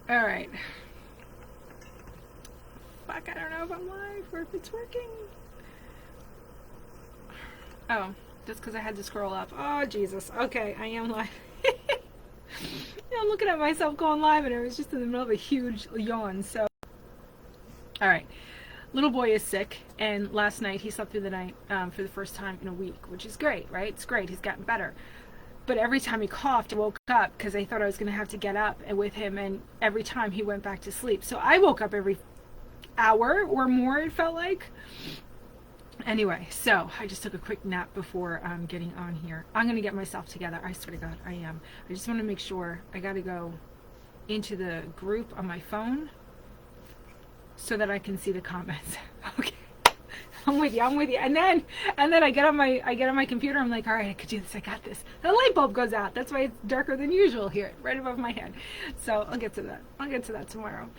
All right. Fuck, I don't know if I'm live or if it's working. Oh, just because I had to scroll up. Oh, Jesus. Okay, I am live. I'm looking at myself going live, and I was just in the middle of a huge yawn. So, all right. Little boy is sick, and last night he slept through the night for the first time in a week, which is great, right? It's great. He's gotten better. But every time he coughed, I woke up because I thought I was going to have to get up and with him, and every time he went back to sleep. So I woke up every hour or more, it felt like. Anyway, so I just took a quick nap before getting on here. I'm going to get myself together. I swear to God, I am. I just want to make sure. I got to go into the group on my phone so that I can see the comments. Okay. I'm with you. And then I get on my computer. I'm like, all right, I could do this. I got this. The light bulb goes out. That's why it's darker than usual here, right above my head. So I'll get to that tomorrow.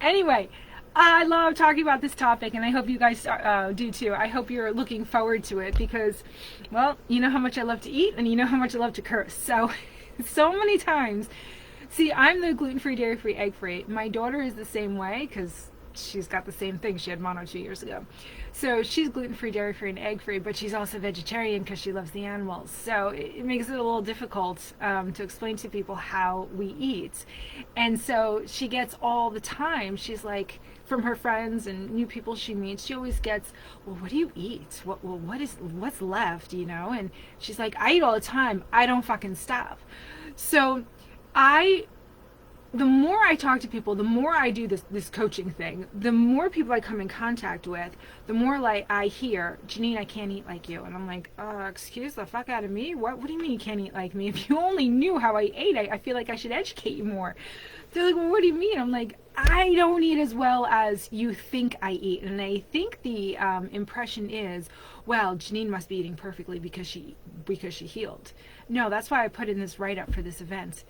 Anyway, I love talking about this topic, and I hope you guys do too. I hope you're looking forward to it because, well, you know how much I love to eat, and you know how much I love to curse. So many times. See, I'm the gluten-free, dairy-free, egg-free. My daughter is the same way because she's got the same thing. She had mono 2 years ago. So she's gluten-free, dairy-free, and egg-free, but she's also vegetarian because she loves the animals. So it makes it a little difficult to explain to people how we eat. And so she gets all the time, she's like, from her friends and new people she meets, she always gets, well, what do you eat? What's left, you know? And she's like, I eat all the time. I don't fucking stop. So the more I talk to people, the more I do this coaching thing, the more people I come in contact with, the more like I hear, Janine, I can't eat like you. And I'm like, excuse the fuck out of me? What do you mean you can't eat like me? If you only knew how I ate, I feel like I should educate you more. They're like, well, what do you mean? I'm like, I don't eat as well as you think I eat. And I think the impression is, well, Janine must be eating perfectly because she healed. No, that's why I put in this write-up for this event.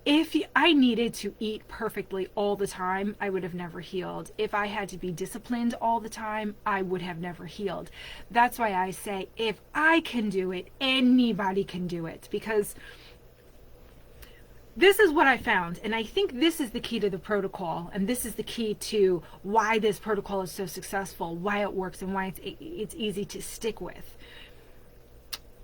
If I needed to eat perfectly all the time, I would have never healed. If I had to be disciplined all the time, I would have never healed. That's why I say, if I can do it, anybody can do it. Because this is what I found, and I think this is the key to the protocol, and this is the key to why this protocol is so successful, why it works, and why it's easy to stick with.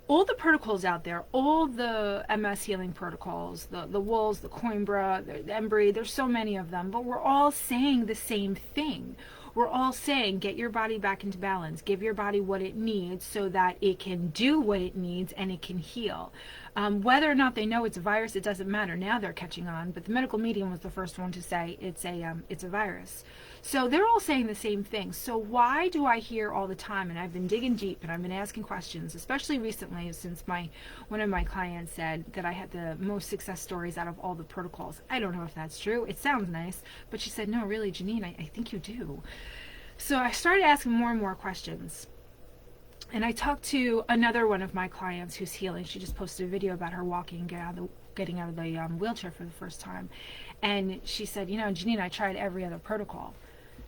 All the protocols out there, all the MS healing protocols, the Wolves, the Coimbra, the Embry, there's so many of them, but we're all saying the same thing. We're all saying, get your body back into balance, give your body what it needs so that it can do what it needs and it can heal. Whether or not they know it's a virus, it doesn't matter. Now they're catching on, but the medical medium was the first one to say it's a virus. So they're all saying the same thing. So why do I hear all the time, and I've been digging deep and I've been asking questions, especially recently since one of my clients said that I had the most success stories out of all the protocols. I don't know if that's true. It sounds nice, but she said, no, really, Janine, I think you do. So I started asking more and more questions. And I talked to another one of my clients who's healing. She just posted a video about her walking, getting out of the wheelchair for the first time. And she said, you know, Janine, I tried every other protocol.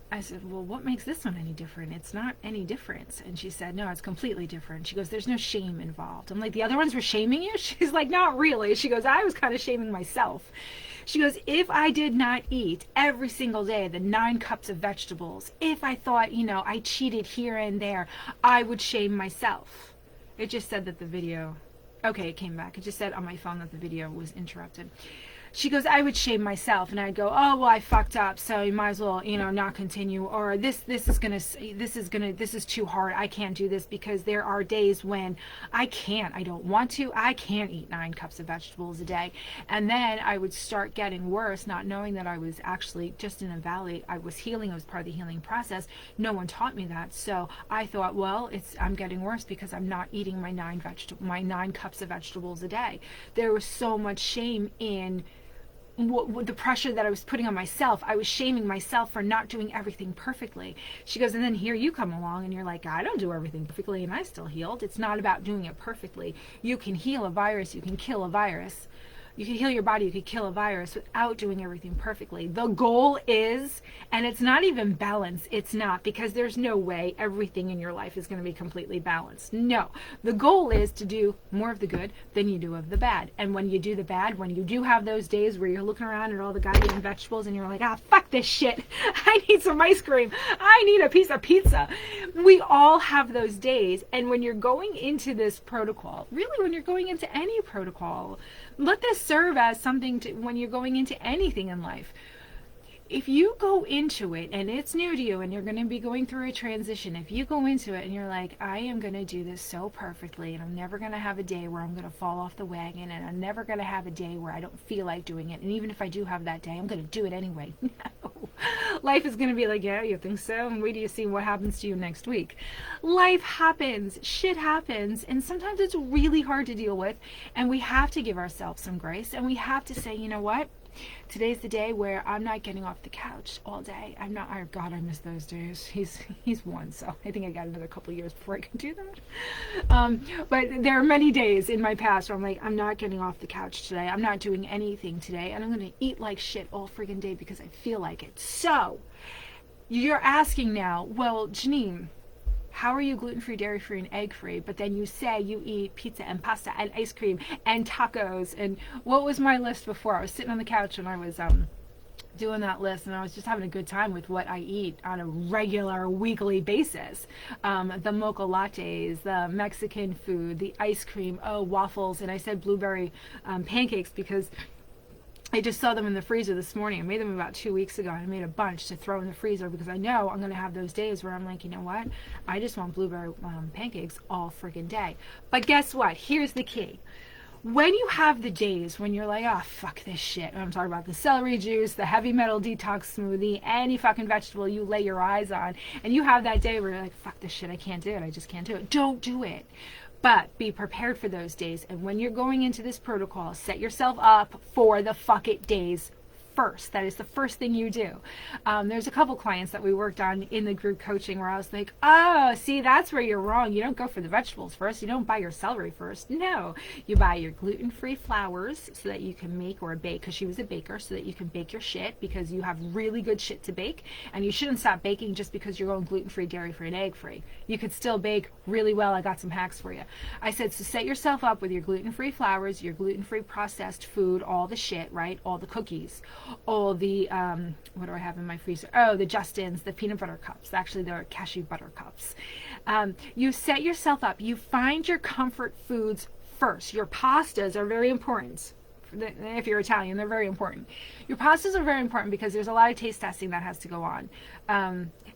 I said, well, what makes this one any different? It's not any difference. And she said, no, it's completely different. She goes, there's no shame involved. I'm like, the other ones were shaming you? She's like, not really. She goes, I was kind of shaming myself. She goes, if I did not eat every single day the 9 cups of vegetables, if I thought, you know, I cheated here and there, I would shame myself. It just said that the video, okay, it came back. It just said on my phone that the video was interrupted. She goes, I would shame myself, and I'd go, oh, well, I fucked up, so you might as well, you know, not continue, or this is too hard, I can't do this, because there are days when I don't want to, I can't eat 9 cups of vegetables a day. And then I would start getting worse, not knowing that I was actually just in a valley. I was healing, it was part of the healing process. No one taught me that, so I thought, well, I'm getting worse because I'm not eating my 9 cups of vegetables a day. There was so much shame in the pressure that I was putting on myself. I was shaming myself for not doing everything perfectly. She goes, and then here you come along and you're like, I don't do everything perfectly and I still healed. It's not about doing it perfectly. You can heal a virus, you can kill a virus. You could heal your body, you could kill a virus without doing everything perfectly. The goal is, and it's not even balance, it's not, because there's no way everything in your life is going to be completely balanced. No, the goal is to do more of the good than you do of the bad. And when you do the bad, when you do have those days where you're looking around at all the goddamn vegetables and you're like, ah, fuck this shit, I need some ice cream, I need a piece of pizza. We all have those days. And when you're going into this protocol, really when you're going into any protocol, let this serve as something to, when you're going into anything in life. If you go into it and it's new to you and you're going to be going through a transition, if you go into it and you're like, I am going to do this so perfectly and I'm never going to have a day where I'm going to fall off the wagon, and I'm never going to have a day where I don't feel like doing it, and even if I do have that day, I'm going to do it anyway. No. Life is going to be like, yeah, you think so? And wait till you see what happens to you next week. Life happens, shit happens, and sometimes it's really hard to deal with, and we have to give ourselves some grace, and we have to say, you know what? Today's the day where I'm not getting off the couch all day. I'm not, oh God, I miss those days. He's one, so I think I got another couple of years before I can do that. But there are many days in my past where I'm like, I'm not getting off the couch today. I'm not doing anything today, and I'm going to eat like shit all friggin' day because I feel like it. So, you're asking now, well, Janine, how are you gluten-free, dairy-free, and egg-free? But then you say you eat pizza and pasta and ice cream and tacos. And what was my list before? I was sitting on the couch and I was doing that list, and I was just having a good time with what I eat on a regular weekly basis. The mocha lattes, the Mexican food, the ice cream, waffles, and I said blueberry pancakes because I just saw them in the freezer this morning. I made them about 2 weeks ago. I made a bunch to throw in the freezer because I know I'm going to have those days where I'm like, you know what? I just want blueberry pancakes all friggin' day. But guess what? Here's the key. When you have the days when you're like, oh, fuck this shit. I'm talking about the celery juice, the heavy metal detox smoothie, any fucking vegetable you lay your eyes on, and you have that day where you're like, fuck this shit, I can't do it. I just can't do it. Don't do it. But be prepared for those days. And when you're going into this protocol, set yourself up for the fuck it days first. That is the first thing you do. There's a couple clients that we worked on in the group coaching where I was like, oh, see, that's where you're wrong. You don't go for the vegetables first. You don't buy your celery first. No, you buy your gluten-free flours so that you can make, or bake, because she was a baker, so that you can bake your shit because you have really good shit to bake. And you shouldn't stop baking just because you're going gluten-free, dairy-free, and egg-free. You could still bake really well. I got some hacks for you. I said, so set yourself up with your gluten-free flours, your gluten-free processed food, all the shit, right? All the cookies, all the, what do I have in my freezer? Oh, the Justin's, the peanut butter cups. Actually, they're cashew butter cups. You set yourself up. You find your comfort foods first. Your pastas are very important. If you're Italian, they're very important. Your pastas are very important because there's a lot of taste testing that has to go on.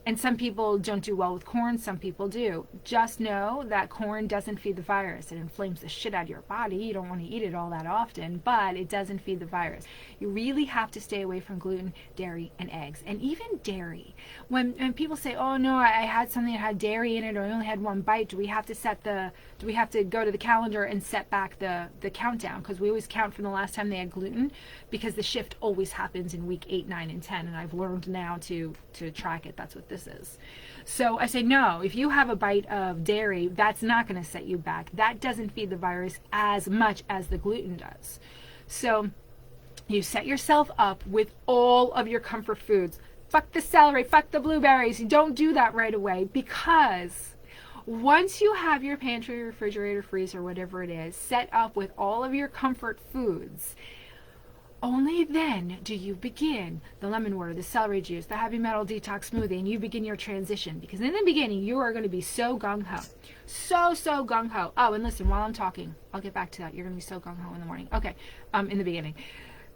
And some people don't do well with corn, some people do. Just know that corn doesn't feed the virus. It inflames the shit out of your body. You don't want to eat it all that often, but it doesn't feed the virus. You really have to stay away from gluten, dairy, and eggs. And even dairy. When people say, oh no, I had something that had dairy in it, or I only had one bite, do we have to go to the calendar and set back the countdown? Because we always count from the last time they had gluten, because the shift always happens in week 8, 9, and 10, and I've learned now to track it. That's what this is. So I say, no, if you have a bite of dairy, that's not going to set you back. That doesn't feed the virus as much as the gluten does. So you set yourself up with all of your comfort foods. Fuck the celery, fuck the blueberries. You don't do that right away, because once you have your pantry, refrigerator, freezer, whatever it is, set up with all of your comfort foods, only then do you begin the lemon water, the celery juice, the heavy metal detox smoothie, and you begin your transition. Because in the beginning, you are going to be so gung-ho. So gung-ho. Oh, and listen, while I'm talking, I'll get back to that. You're going to be so gung-ho in the morning. Okay, in the beginning.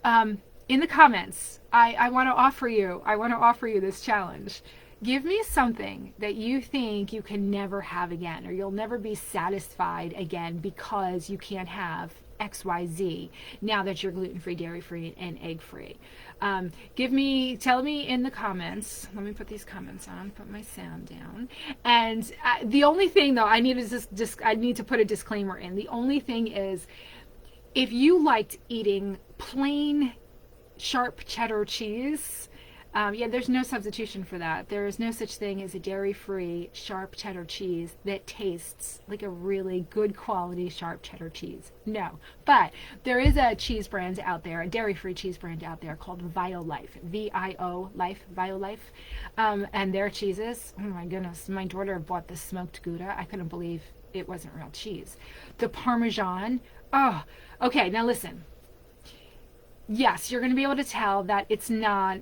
In the comments, I want to offer you this challenge. Give me something that you think you can never have again, or you'll never be satisfied again because you can't have XYZ now that you're gluten-free, dairy-free, and egg-free. Tell me in the comments. Let me put these comments on, put my sound down. And the only thing, though, I need to put a disclaimer in. The only thing is, if you liked eating plain sharp cheddar cheese, Yeah, there's no substitution for that. There is no such thing as a dairy-free sharp cheddar cheese that tastes like a really good quality sharp cheddar cheese. No. But there is a cheese brand out there, a dairy-free cheese brand out there called Violife, V-I-O Life, Violife. And their cheeses, oh my goodness, my daughter bought the smoked Gouda. I couldn't believe it wasn't real cheese. The Parmesan, oh, okay, now listen. Yes, you're going to be able to tell that it's not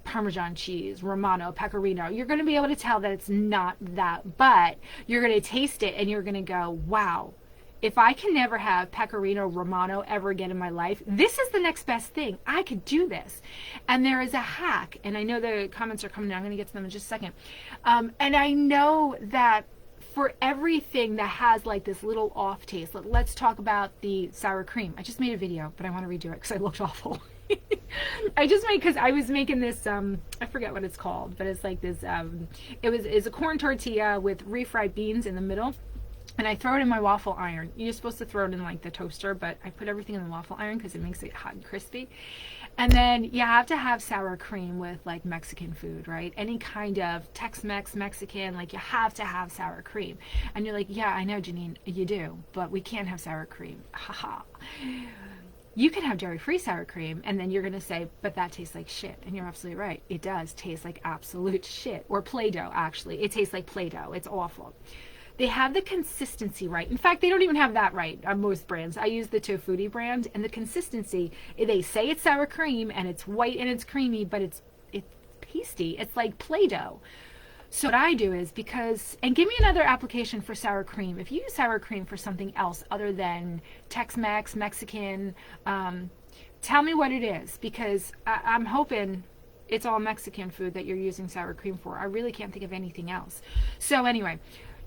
Parmesan cheese, Romano, Pecorino. You're going to be able to tell that it's not that, but you're going to taste it and you're going to go, wow, if I can never have Pecorino Romano ever again in my life, this is the next best thing. I could do this. And there is a hack, and I know the comments are coming in. I'm going to get to them in just a second. And I know that for everything that has like this little off taste, let's talk about the sour cream. I just made a video, but I want to redo it because I looked awful. I just made, because I was making this, I forget what it's called, but it's like this, it's a corn tortilla with refried beans in the middle. And I throw it in my waffle iron. You're supposed to throw it in like the toaster, but I put everything in the waffle iron because it makes it hot and crispy. And then you have to have sour cream with like Mexican food, right? Any kind of Tex-Mex, Mexican, like you have to have sour cream. And you're like, yeah, I know, Janine, you do, but we can't have sour cream. Haha. You can have dairy-free sour cream, and then you're going to say, but that tastes like shit. And you're absolutely right. It does taste like absolute shit. Or Play-Doh, actually. It tastes like Play-Doh. It's awful. They have the consistency right. In fact, they don't even have that right on most brands. I use the Tofutti brand, and the consistency, they say it's sour cream, and it's white and it's creamy, but it's pasty. It's like Play-Doh. So what I do is and give me another application for sour cream. If you use sour cream for something else other than Tex-Mex, Mexican, tell me what it is, because I'm hoping it's all Mexican food that you're using sour cream for. I really can't think of anything else. So anyway,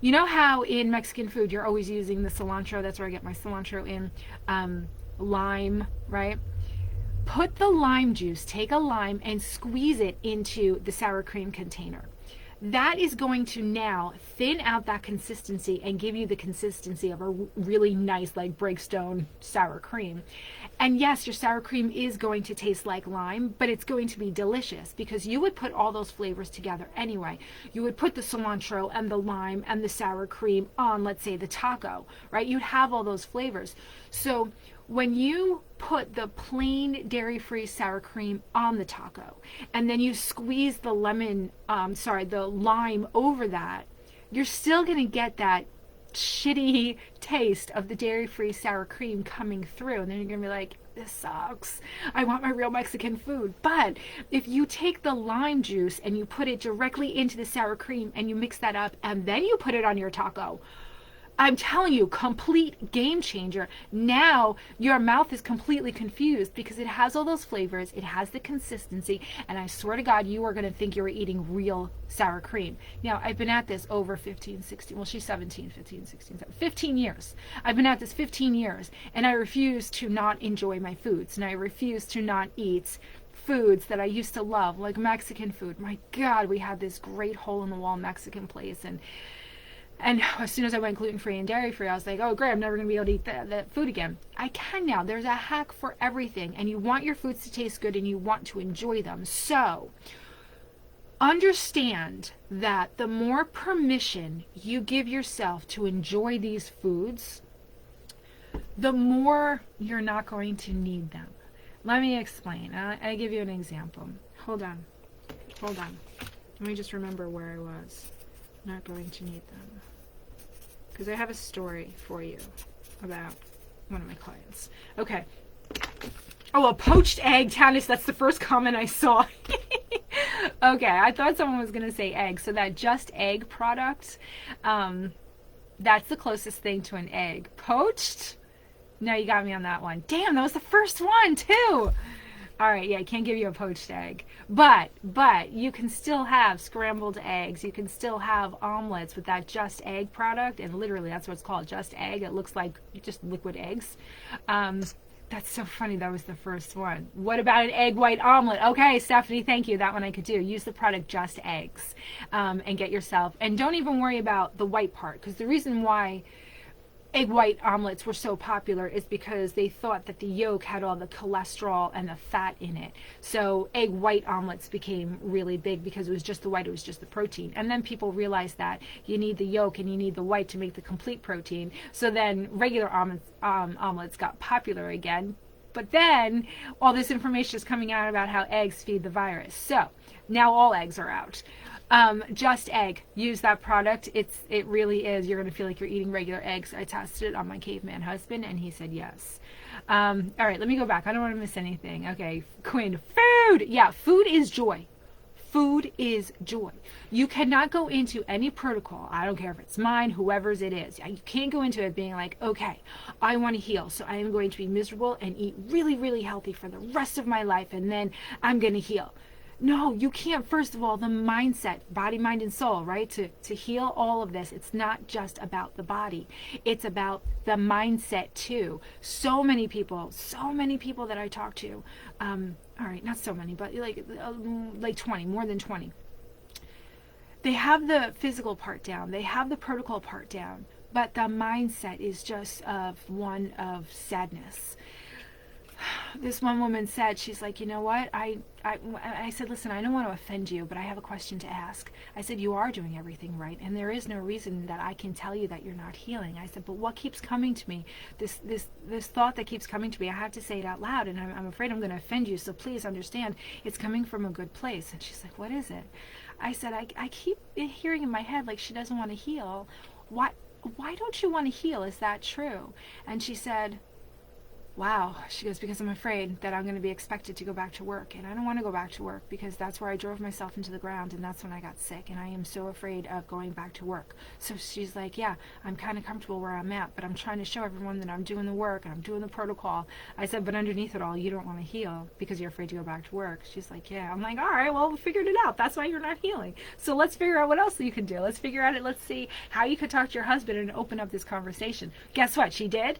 you know how in Mexican food you're always using the cilantro? That's where I get my cilantro in. Lime, right? Put the lime juice, take a lime and squeeze it into the sour cream container. That is going to now thin out that consistency and give you the consistency of a really nice, like, breakstone sour cream. And yes, your sour cream is going to taste like lime, but it's going to be delicious because you would put all those flavors together anyway. You would put the cilantro and the lime and the sour cream on, let's say, the taco, right? You'd have all those flavors. So when you put the plain dairy-free sour cream on the taco and then you squeeze the the lime over that, you're still going to get that shitty taste of the dairy-free sour cream coming through. And then you're going to be like, this sucks. I want my real Mexican food. But if you take the lime juice and you put it directly into the sour cream and you mix that up and then you put it on your taco, I'm telling you, complete game changer. Now your mouth is completely confused because it has all those flavors, it has the consistency, and I swear to God, you are going to think you're eating real sour cream. Now, I've been at this over 15, 16, well, she's 17, 15, 16, 17, 15 years. I've been at this 15 years, and I refuse to not enjoy my foods, and I refuse to not eat foods that I used to love, like Mexican food. My God, we had this great hole-in-the-wall Mexican place, and as soon as I went gluten-free and dairy-free, I was like, oh, great, I'm never going to be able to eat that food again. I can now. There's a hack for everything, and you want your foods to taste good, and you want to enjoy them. So understand that the more permission you give yourself to enjoy these foods, the more you're not going to need them. Let me explain. I'll give you an example. Hold on. Let me just remember where I was. Not going to need them. Because I have a story for you about one of my clients. Okay. Oh, a poached egg, Tanis. That's the first comment I saw. Okay, I thought someone was going to say egg. So that Just Egg product, that's the closest thing to an egg. Poached? No, you got me on that one. Damn, that was the first one, too. All right, yeah, I can't give you a poached egg. But you can still have scrambled eggs. You can still have omelets with that Just Egg product. And literally, that's what it's called, Just Egg. It looks like just liquid eggs. That's so funny. That was the first one. What about an egg white omelet? Okay, Stephanie, thank you. That one I could do. Use the product Just Eggs and get yourself. And don't even worry about the white part. Because the reason why... egg white omelets were so popular is because they thought that the yolk had all the cholesterol and the fat in it. So egg white omelets became really big because it was just the white, it was just the protein. And then people realized that you need the yolk and you need the white to make the complete protein. So then regular omelets got popular again. But then all this information is coming out about how eggs feed the virus. So now all eggs are out. Just egg. Use that product. It really is. You're going to feel like you're eating regular eggs. I tested it on my caveman husband, and he said yes. All right, let me go back. I don't want to miss anything. Okay, Quinn. Food. Yeah, food is joy. Food is joy. You cannot go into any protocol. I don't care if it's mine, whoever's it is. You can't go into it being like, okay, I want to heal, so I am going to be miserable and eat really, really healthy for the rest of my life, and then I'm going to heal. No, you can't. First of all, the mindset, body, mind, and soul, right? To heal all of this, it's not just about the body. It's about the mindset too. So many people that I talk to, all right, not so many, but like 20, more than 20. They have the physical part down. They have the protocol part down, but the mindset is just one of sadness. This one woman said, she's like, you know what, I said, listen, I don't want to offend you, but I have a question to ask. I said, you are doing everything right, and there is no reason that I can tell you that you're not healing. I said, but what keeps coming to me, this thought that keeps coming to me, I have to say it out loud, and I'm afraid I'm going to offend you, so please understand, it's coming from a good place. And she's like, what is it? I said, I keep hearing in my head like she doesn't want to heal. Why don't you want to heal? Is that true? And she said, wow. She goes, because I'm afraid that I'm going to be expected to go back to work, and I don't want to go back to work because that's where I drove myself into the ground, and that's when I got sick, and I am so afraid of going back to work. So she's like, yeah, I'm kind of comfortable where I'm at, but I'm trying to show everyone that I'm doing the work and I'm doing the protocol. I said, but underneath it all, you don't want to heal because you're afraid to go back to work. She's like, yeah. I'm like, all right, well, we figured it out. That's why you're not healing. So let's figure out what else you can do. Let's figure out it. Let's see how you could talk to your husband and open up this conversation. Guess what? She did.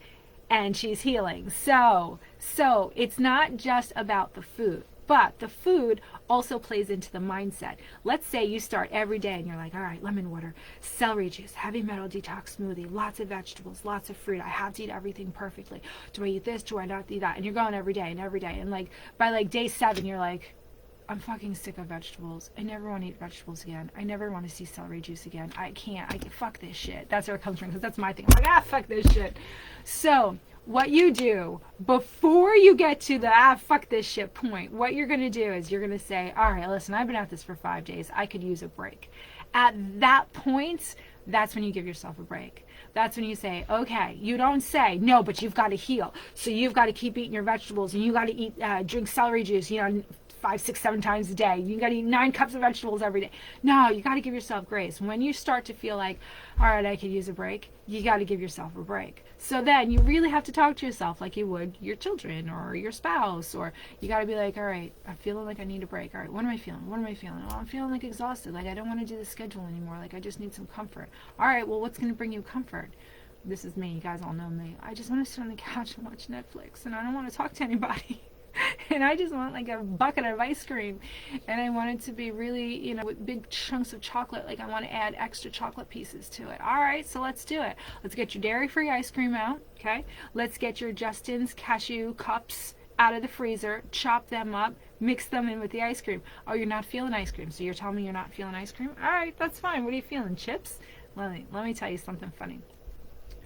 And she's healing. So it's not just about the food, but the food also plays into the mindset. Let's say you start every day and you're like, all right, lemon water, celery juice, heavy metal detox smoothie, lots of vegetables, lots of fruit. I have to eat everything perfectly. Do I eat this? Do I not eat that? And you're going every day. And like by like day 7, you're like, I'm fucking sick of vegetables. I never want to eat vegetables again. I never want to see celery juice again. I can't. Fuck this shit. That's where it comes from, because that's my thing. I'm like, fuck this shit. So what you do before you get to the fuck this shit point, what you're going to do is you're going to say, all right, listen, I've been at this for 5 days. I could use a break. At that point, that's when you give yourself a break. That's when you say, okay, you don't say, no, but you've got to heal. So you've got to keep eating your vegetables, and you got to eat, drink celery juice, 5, 6, 7 times a day. You got to eat 9 cups of vegetables every day. No, you got to give yourself grace. When you start to feel like, all right, I could use a break, you got to give yourself a break. So then you really have to talk to yourself like you would your children or your spouse, or you got to be like, all right, I'm feeling like I need a break. All right, what am I feeling? What am I feeling? Oh, I'm feeling like exhausted. Like I don't want to do the schedule anymore. Like I just need some comfort. All right, well, what's going to bring you comfort? This is me. You guys all know me. I just want to sit on the couch and watch Netflix, and I don't want to talk to anybody. And I just want like a bucket of ice cream, and I want it to be really, with big chunks of chocolate. Like I want to add extra chocolate pieces to it. All right, so let's do it. Let's get your dairy-free ice cream out, okay? Let's get your Justin's cashew cups out of the freezer, chop them up, mix them in with the ice cream. Oh, you're not feeling ice cream, so you're telling me you're not feeling ice cream? All right, that's fine. What are you feeling, chips? Let me tell you something funny.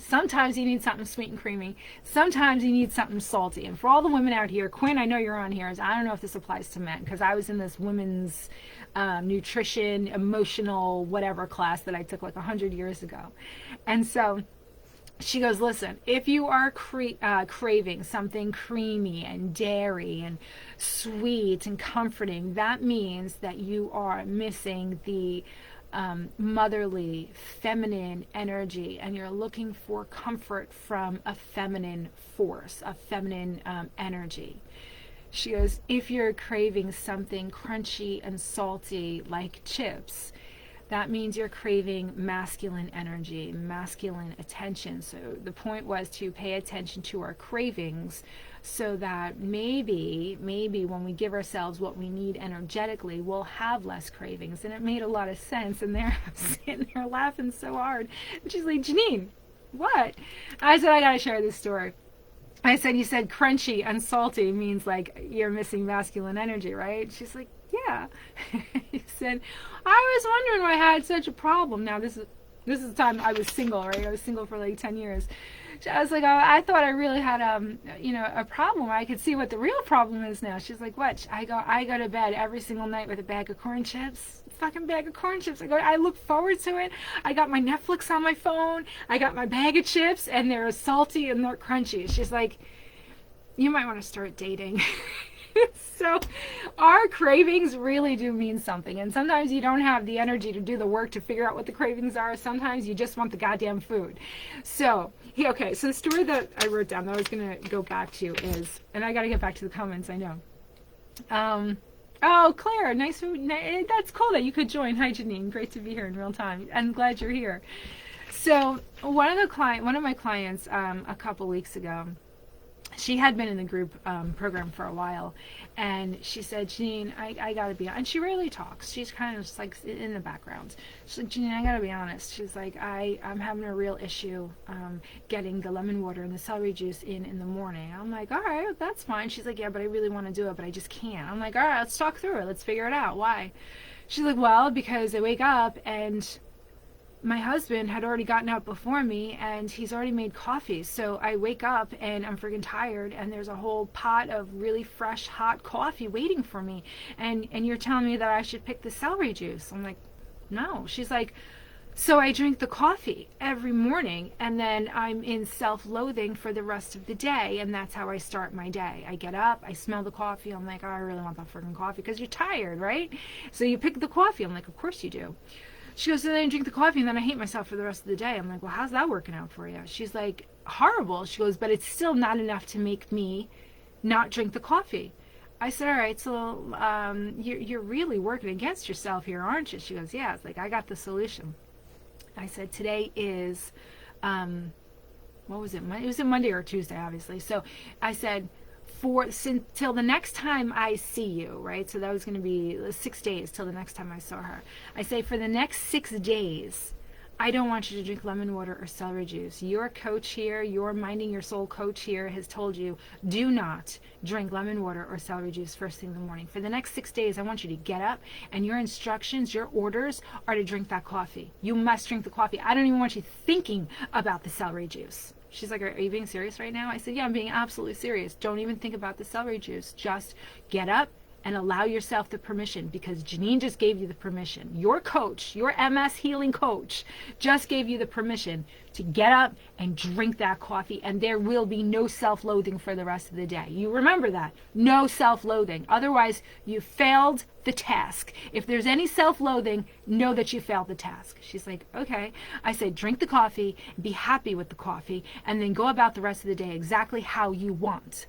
Sometimes you need something sweet and creamy. Sometimes you need something salty. And for all the women out here, Quinn, I know you're on here. I don't know if this applies to men, because I was in this women's nutrition, emotional, whatever class that I took like 100 years ago. And so she goes, listen, if you are craving something creamy and dairy and sweet and comforting, that means that you are missing the motherly, feminine energy, and you're looking for comfort from a feminine force, a feminine energy. She goes, if you're craving something crunchy and salty like chips, that means you're craving masculine energy, masculine attention. So the point was to pay attention to our cravings, so that maybe when we give ourselves what we need energetically, we'll have less cravings. And it made a lot of sense. And there I'm sitting there laughing so hard. And she's like, Janine, what? I said, I gotta share this story. I said, you said crunchy and salty means like you're missing masculine energy, right? She's like, yeah. He said, I was wondering why I had such a problem. Now this is the time I was single, right? I was single for like 10 years. I was like, oh, I thought I really had a problem. I could see what the real problem is now. She's like, what? I go to bed every single night with a bag of corn chips. Fucking bag of corn chips. I look forward to it. I got my Netflix on my phone. I got my bag of chips, and they're salty and they're crunchy. She's like, you might want to start dating. So our cravings really do mean something, and sometimes you don't have the energy to do the work to figure out what the cravings are. Sometimes you just want the goddamn food. So okay, so the story that I wrote down that I was going to go back to is, and I got to get back to the comments, I know. Oh, Claire, nice. That's cool that you could join. Hi, Janine. Great to be here in real time. I'm glad you're here. So one of my clients a couple weeks ago, she had been in the group program for a while, and she said, Janine, I gotta be honest. And she rarely talks. She's kind of just like in the background. She's like, Janine, I gotta be honest. She's like, I'm having a real issue getting the lemon water and the celery juice in the morning. I'm like, all right, that's fine. She's like, yeah, but I really want to do it, but I just can't. I'm like, all right, let's talk through it. Let's figure it out. Why? She's like, well, because I wake up and my husband had already gotten up before me, and he's already made coffee. So I wake up and I'm freaking tired, and there's a whole pot of really fresh hot coffee waiting for me, and you're telling me that I should pick the celery juice. I'm like, no. She's like, so I drink the coffee every morning, and then I'm in self-loathing for the rest of the day, and that's how I start my day. I get up, I smell the coffee, I'm like, oh, I really want that freaking coffee, because you're tired, right? So you pick the coffee. I'm like, of course you do. She goes, so then I drink the coffee, and then I hate myself for the rest of the day. I'm like, well, how's that working out for you? She's like, horrible. She goes, but it's still not enough to make me not drink the coffee. I said, all right, so you're really working against yourself here, aren't you? She goes, yeah. It's like, I got the solution. I said, today is, what was it? It was a Monday or Tuesday, obviously. So I said, till the next time I see you, right? So that was going to be 6 days till the next time I saw her. I say, for the next 6 days, I don't want you to drink lemon water or celery juice. Your coach here, your Minding Your Soul coach here has told you, do not drink lemon water or celery juice first thing in the morning. For the next 6 days, I want you to get up, and your instructions, your orders are to drink that coffee. You must drink the coffee. I don't even want you thinking about the celery juice. She's like, are you being serious right now? I said, yeah, I'm being absolutely serious. Don't even think about the celery juice. Just get up and allow yourself the permission, because Janine just gave you the permission. Your coach, your MS healing coach, just gave you the permission to get up and drink that coffee, and there will be no self-loathing for the rest of the day. You remember that. No self-loathing. Otherwise, you failed the task. If there's any self-loathing, know that you failed the task. She's like, okay. I said, drink the coffee, be happy with the coffee, and then go about the rest of the day exactly how you want.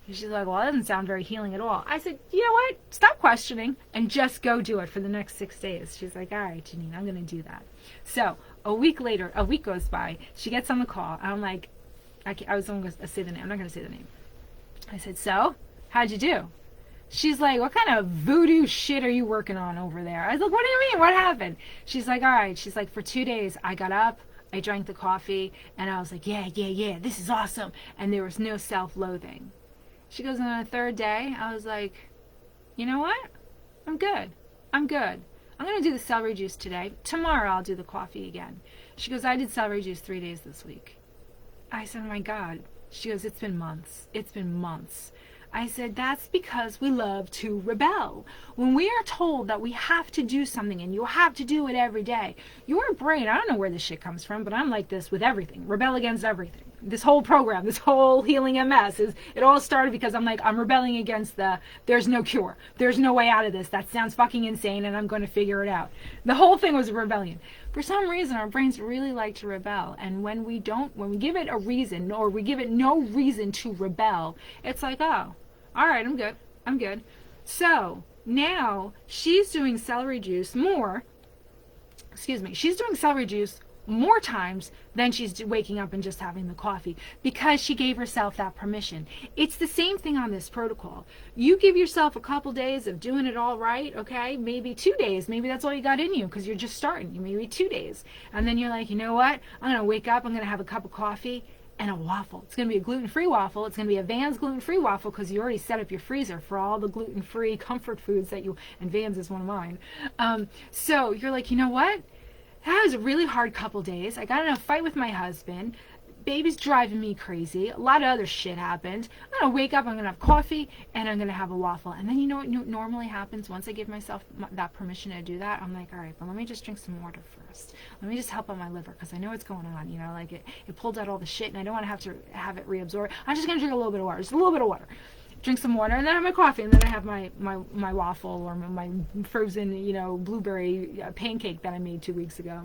She's like, well, that doesn't sound very healing at all. I said, you know what? Stop questioning and just go do it for the next 6 days. She's like, all right, Janine, I'm going to do that. So a week goes by. She gets on the call. I'm like, I was going to say the name. I'm not going to say the name. I said, so how'd you do? She's like, what kind of voodoo shit are you working on over there? I was like, what do you mean? What happened? She's like, all right. She's like, for 2 days, I got up, I drank the coffee, and I was like, yeah, this is awesome. And there was no self-loathing. She goes, on the third day, I was like, you know what? I'm good. I'm going to do the celery juice today. Tomorrow I'll do the coffee again. She goes, I did celery juice 3 days this week. I said, oh my God. She goes, it's been months. It's been months. I said, that's because we love to rebel. When we are told that we have to do something and you have to do it every day, your brain, I don't know where this shit comes from, but I'm like this with everything. Rebel against everything. This whole program, this whole healing MS, it all started because I'm like, I'm rebelling against there's no cure. There's no way out of this. That sounds fucking insane, and I'm going to figure it out. The whole thing was a rebellion. For some reason, our brains really like to rebel. And when we give it a reason, or we give it no reason to rebel, it's like, oh, all right, I'm good. So now she's doing celery juice she's doing celery juice more times than she's waking up and just having the coffee, because she gave herself that permission. It's the same thing on this protocol. You give yourself a couple days of doing it all right, okay? Maybe 2 days. Maybe that's all you got in you because you're just starting. Maybe 2 days. And then you're like, you know what? I'm going to wake up. I'm going to have a cup of coffee and a waffle. It's going to be a gluten-free waffle. It's going to be a Vans gluten-free waffle because you already set up your freezer for all the gluten-free comfort foods that you, and Vans is one of mine. So you're like, you know what? That was a really hard couple days. I got in a fight with my husband. Baby's driving me crazy. A lot of other shit happened. I'm going to wake up, I'm going to have coffee, and I'm going to have a waffle. And then you know what normally happens once I give myself that permission to do that? I'm like, all right, but let me just drink some water first. Let me just help out my liver because I know what's going on. You know, like it pulled out all the shit, and I don't want to have it reabsorb. I'm just going to drink a little bit of water, just a little bit of water. Drink some water, and then I have my coffee, and then I have my waffle or my frozen, you know, blueberry pancake that I made 2 weeks ago.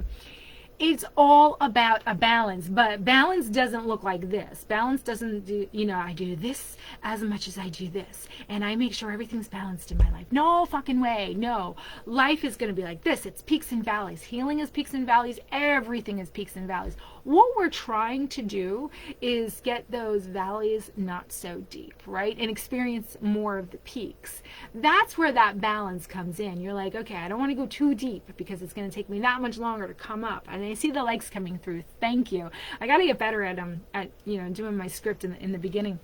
It's all about a balance, but balance doesn't look like this. Balance doesn't do, you know, I do this as much as I do this, and I make sure everything's balanced in my life. No fucking way. No. Life is going to be like this. It's peaks and valleys. Healing is peaks and valleys. Everything is peaks and valleys. What we're trying to do is get those valleys not so deep, right? And experience more of the peaks. That's where that balance comes in. You're like, okay, I don't want to go too deep because it's going to take me that much longer to come up. And I see the likes coming through. Thank you. I got to get better at you know, doing my script in the beginning.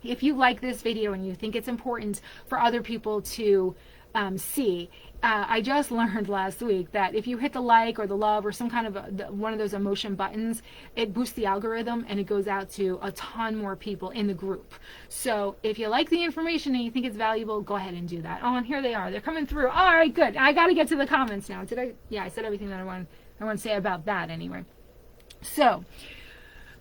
If you like this video and you think it's important for other people to see, I just learned last week that if you hit the like or the love or some kind of one of those emotion buttons, it boosts the algorithm and it goes out to a ton more people in the group. So if you like the information and you think it's valuable, go ahead and do that. Oh, and here they are. They're coming through. All right, good. I got to get to the comments now. Did I? Yeah, I said everything that I want to say about that anyway. So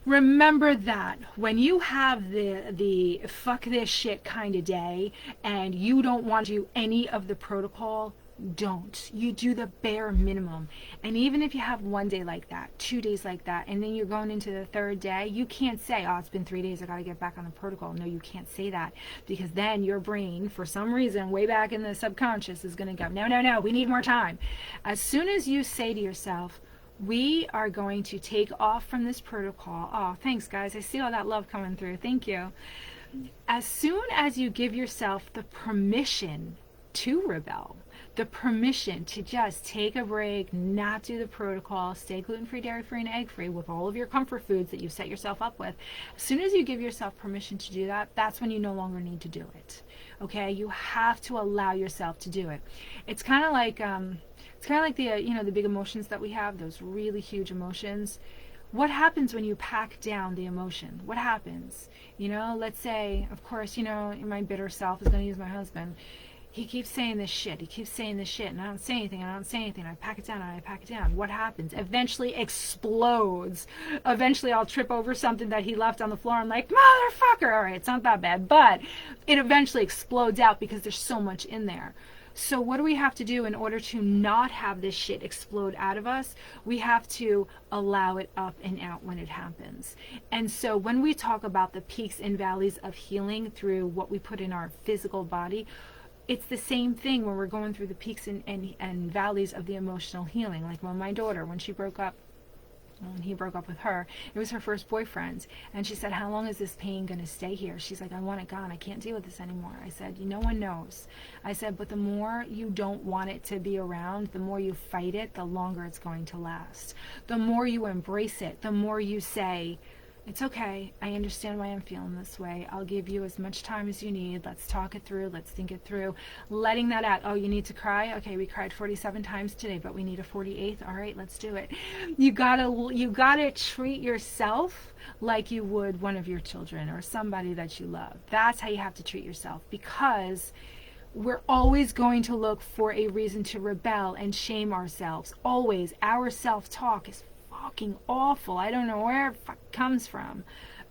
remember that when you have the fuck this shit kind of day and you don't want to do any of the protocol, don't. You do the bare minimum. And even if you have 1 day like that, 2 days like that, and then you're going into the 3rd day, you can't say, oh, it's been 3 days, I got to get back on the protocol. No, you can't say that, because then your brain, for some reason, way back in the subconscious, is going to go, no, we need more time. As soon as you say to yourself, we are going to take off from this protocol. Oh, thanks, guys. I see all that love coming through. Thank you. As soon as you give yourself the permission to rebel, the permission to just take a break, not do the protocol, stay gluten-free, dairy-free, and egg-free with all of your comfort foods that you set yourself up with, as soon as you give yourself permission to do that, that's when you no longer need to do it. Okay? You have to allow yourself to do it. It's kind of like the you know, the big emotions that we have, those really huge emotions. What happens when you pack down the emotion? What happens? You know, let's say, of course, you know, my bitter self is going to use my husband. He keeps saying this shit. He keeps saying this shit, and I don't say anything. I don't say anything. I pack it down, and I pack it down. What happens? Eventually explodes. Eventually I'll trip over something that he left on the floor. I'm like, motherfucker. All right, it's not that bad, but it eventually explodes out because there's so much in there. So what do we have to do in order to not have this shit explode out of us? We have to allow it up and out when it happens. And so when we talk about the peaks and valleys of healing through what we put in our physical body, it's the same thing when we're going through the peaks and valleys of the emotional healing. Like when my daughter, when he broke up with her, it was her first boyfriend, and she said, how long is this pain going to stay here? She's like, I want it gone. I can't deal with this anymore. I said, no one knows. I said, but the more you don't want it to be around, the more you fight it, the longer it's going to last. The more you embrace it, the more you say, it's okay. I understand why I'm feeling this way. I'll give you as much time as you need. Let's talk it through. Let's think it through. Letting that out. Oh, you need to cry? Okay, we cried 47 times today, but we need a 48th. All right, let's do it. You gotta treat yourself like you would one of your children or somebody that you love. That's how you have to treat yourself, because we're always going to look for a reason to rebel and shame ourselves. Always. Our self-talk is fucking awful. I don't know where it comes from.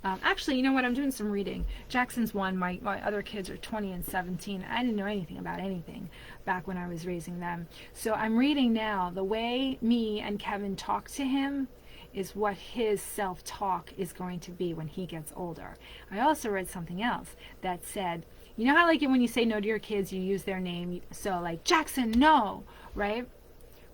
Actually, you know what? I'm doing some reading. Jackson's 1. My other kids are 20 and 17. I didn't know anything about anything back when I was raising them. So I'm reading now. The way me and Kevin talk to him is what his self-talk is going to be when he gets older. I also read something else that said, you know how like when you say no to your kids, you use their name. So like, Jackson, no, right?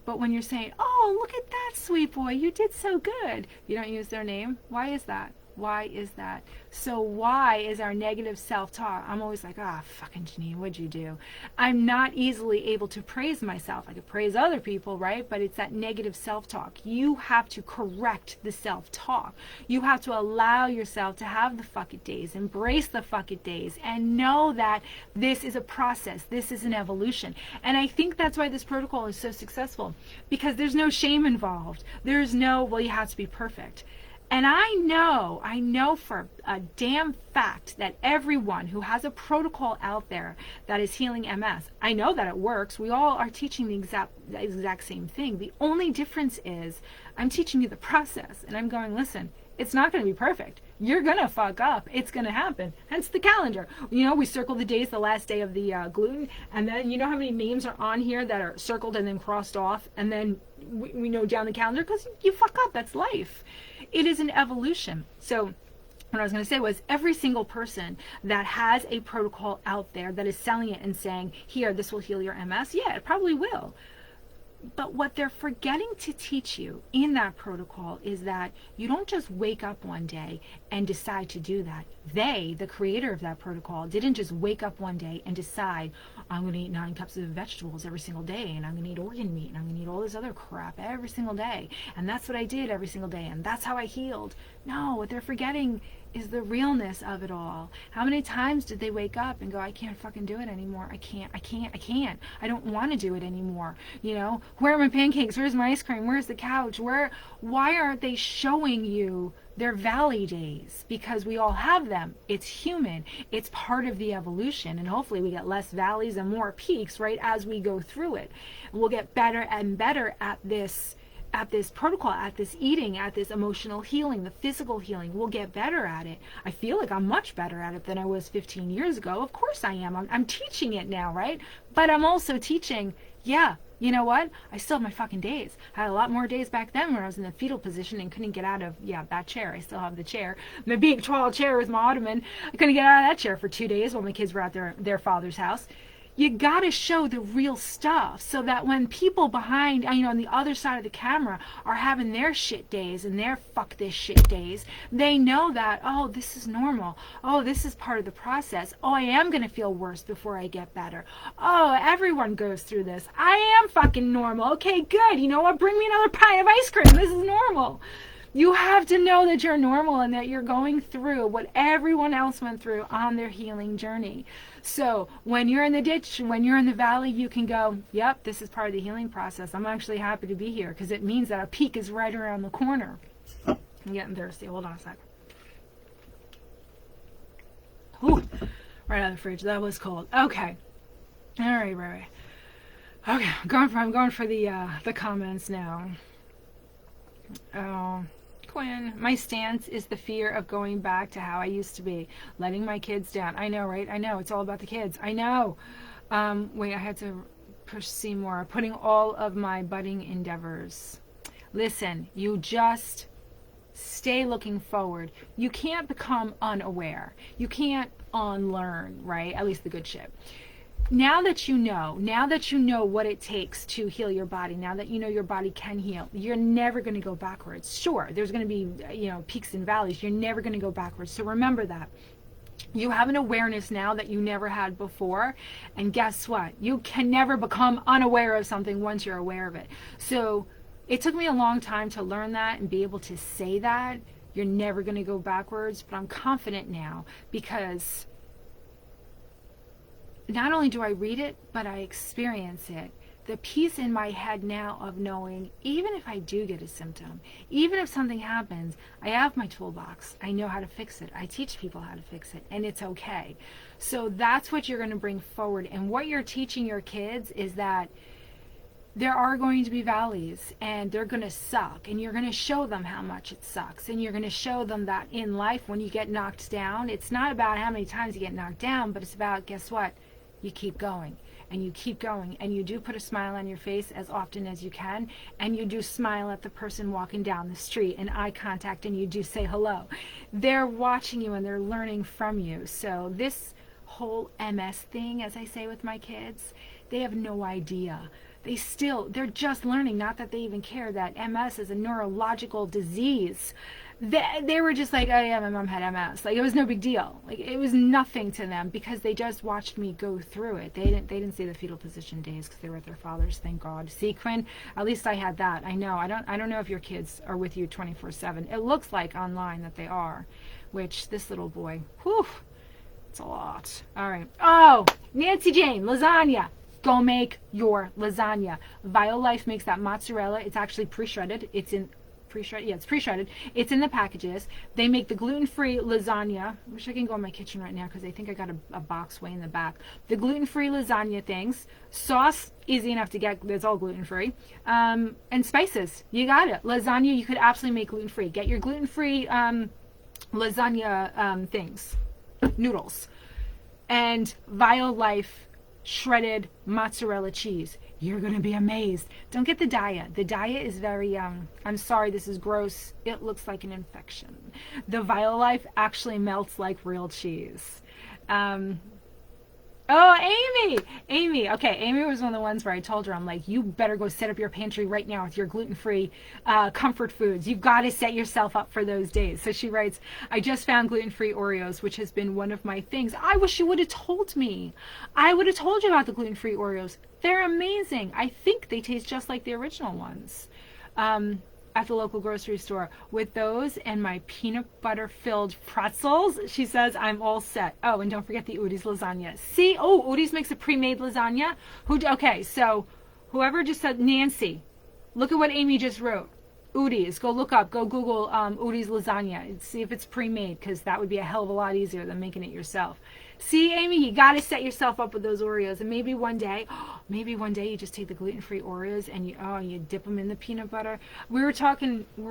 But when you're saying, oh, look at that sweet boy, you did so good, you don't use their name. Why is that? Why is that? So why is our negative self-talk? I'm always like, fucking Janine, what'd you do? I'm not easily able to praise myself. I could praise other people, right? But it's that negative self-talk. You have to correct the self-talk. You have to allow yourself to have the fuck it days, embrace the fuck it days, and know that this is a process. This is an evolution. And I think that's why this protocol is so successful, because there's no shame involved. There's no, well, you have to be perfect. And I know for a damn fact that everyone who has a protocol out there that is healing MS, I know that it works. We all are teaching the exact same thing. The only difference is I'm teaching you the process, and I'm going, listen, it's not going to be perfect. You're going to fuck up. It's going to happen. Hence the calendar. You know, we circle the days, the last day of the gluten, and then you know how many names are on here that are circled and then crossed off, and then we know down the calendar because you fuck up. That's life. It is an evolution. So what I was going to say was every single person that has a protocol out there that is selling it and saying, here, this will heal your MS, yeah, it probably will. But what they're forgetting to teach you in that protocol is that you don't just wake up one day and decide to do that. They, the creator of that protocol, didn't just wake up one day and decide, I'm going to eat 9 cups of vegetables every single day, and I'm going to eat organ meat, and I'm going to eat all this other crap every single day. And that's what I did every single day, and that's how I healed. No, what they're forgetting is the realness of it all. How many times did they wake up and go, I can't fucking do it anymore. I can't. I don't want to do it anymore. You know, where are my pancakes? Where's my ice cream? Where's the couch? Why aren't they showing you their valley days? Because we all have them. It's human. It's part of the evolution. And hopefully we get less valleys and more peaks, right, as we go through it. And we'll get better and better at this protocol, at this eating, at this emotional healing, the physical healing. We'll get better at it. I feel like I'm much better at it than I was 15 years ago. Of course I am. I'm teaching it now, right? But I'm also teaching, yeah, you know what? I still have my fucking days. I had a lot more days back then when I was in the fetal position and couldn't get out of, that chair. I still have the chair. My big tall chair was my ottoman. I couldn't get out of that chair for 2 days while my kids were at their father's house. You got to show the real stuff so that when people behind, on the other side of the camera are having their shit days and their fuck this shit days, they know that, oh, this is normal. Oh, this is part of the process. Oh, I am going to feel worse before I get better. Oh, everyone goes through this. I am fucking normal. Okay, good. You know what? Bring me another pint of ice cream. This is normal. You have to know that you're normal and that you're going through what everyone else went through on their healing journey. So when you're in the ditch, when you're in the valley, you can go, yep, this is part of the healing process. I'm actually happy to be here because it means that a peak is right around the corner. I'm getting thirsty. Hold on a sec. Ooh, right out of the fridge. That was cold. Okay. All right. Okay, I'm going for the comments now. Oh, Quinn, my stance is the fear of going back to how I used to be, letting my kids down. I know, right? I know. It's all about the kids. I know. Wait, I had to see more. Putting all of my budding endeavors. Listen, you just stay looking forward. You can't become unaware. You can't unlearn, right? At least the good shit. Now that you know what it takes to heal your body, now that you know your body can heal, you're never going to go backwards. Sure, there's going to be, peaks and valleys. You're never going to go backwards. So remember that. You have an awareness now that you never had before. And guess what? You can never become unaware of something once you're aware of it. So it took me a long time to learn that and be able to say that. You're never going to go backwards. But I'm confident now because not only do I read it, but I experience it. The peace in my head now of knowing, even if I do get a symptom, even if something happens, I have my toolbox. I know how to fix it. I teach people how to fix it, and it's okay. So that's what you're going to bring forward. And what you're teaching your kids is that there are going to be valleys, and they're going to suck, and you're going to show them how much it sucks, and you're going to show them that in life, when you get knocked down, it's not about how many times you get knocked down, but it's about, guess what? You keep going and you keep going, and you do put a smile on your face as often as you can, and you do smile at the person walking down the street and eye contact, and you do say hello. They're watching you and they're learning from you. So this whole MS thing, as I say with my kids, they have no idea. They're just learning, not that they even care, that MS is a neurological disease. They were just like, oh yeah, my mom had MS. Like, it was no big deal. Like, it was nothing to them because they just watched me go through it. They didn't see the fetal position days because they were with their fathers, thank God. See, Quinn, at least I had that. I know. I don't know if your kids are with you 24/7. It looks like online that they are, which this little boy, whew, it's a lot. All right. Oh, Nancy Jane, lasagna. Go make your lasagna. Violife makes that mozzarella. It's actually pre-shredded. It's pre-shredded. It's in the packages. They make the gluten-free lasagna. I wish I can go in my kitchen right now because I think I got a box way in the back. The gluten-free lasagna things. Sauce, easy enough to get. It's all gluten-free. And spices. You got it. Lasagna, you could absolutely make gluten-free. Get your gluten-free lasagna things. Noodles. And Violife shredded mozzarella cheese. You're going to be amazed. Don't get the Daya. The Daya is very, I'm sorry, this is gross. It looks like an infection. The Violife actually melts like real cheese. Oh, Amy. Okay, Amy was one of the ones where I told her, I'm like, you better go set up your pantry right now with your gluten-free comfort foods. You've got to set yourself up for those days. So she writes, I just found gluten-free Oreos, which has been one of my things. I wish you would have told me. I would have told you about the gluten-free Oreos. They're amazing. I think they taste just like the original ones. At the local grocery store. With those and my peanut butter filled pretzels, she says, I'm all set. Oh, and don't forget the Udi's lasagna. See, Udi's makes a pre-made lasagna. Okay, so whoever just said, Nancy, look at what Amy just wrote. Udi's, go Google Udi's lasagna and see if it's pre-made, because that would be a hell of a lot easier than making it yourself. See, Amy, you got to set yourself up with those Oreos, and maybe one day you just take the gluten-free Oreos and you dip them in the peanut butter. Were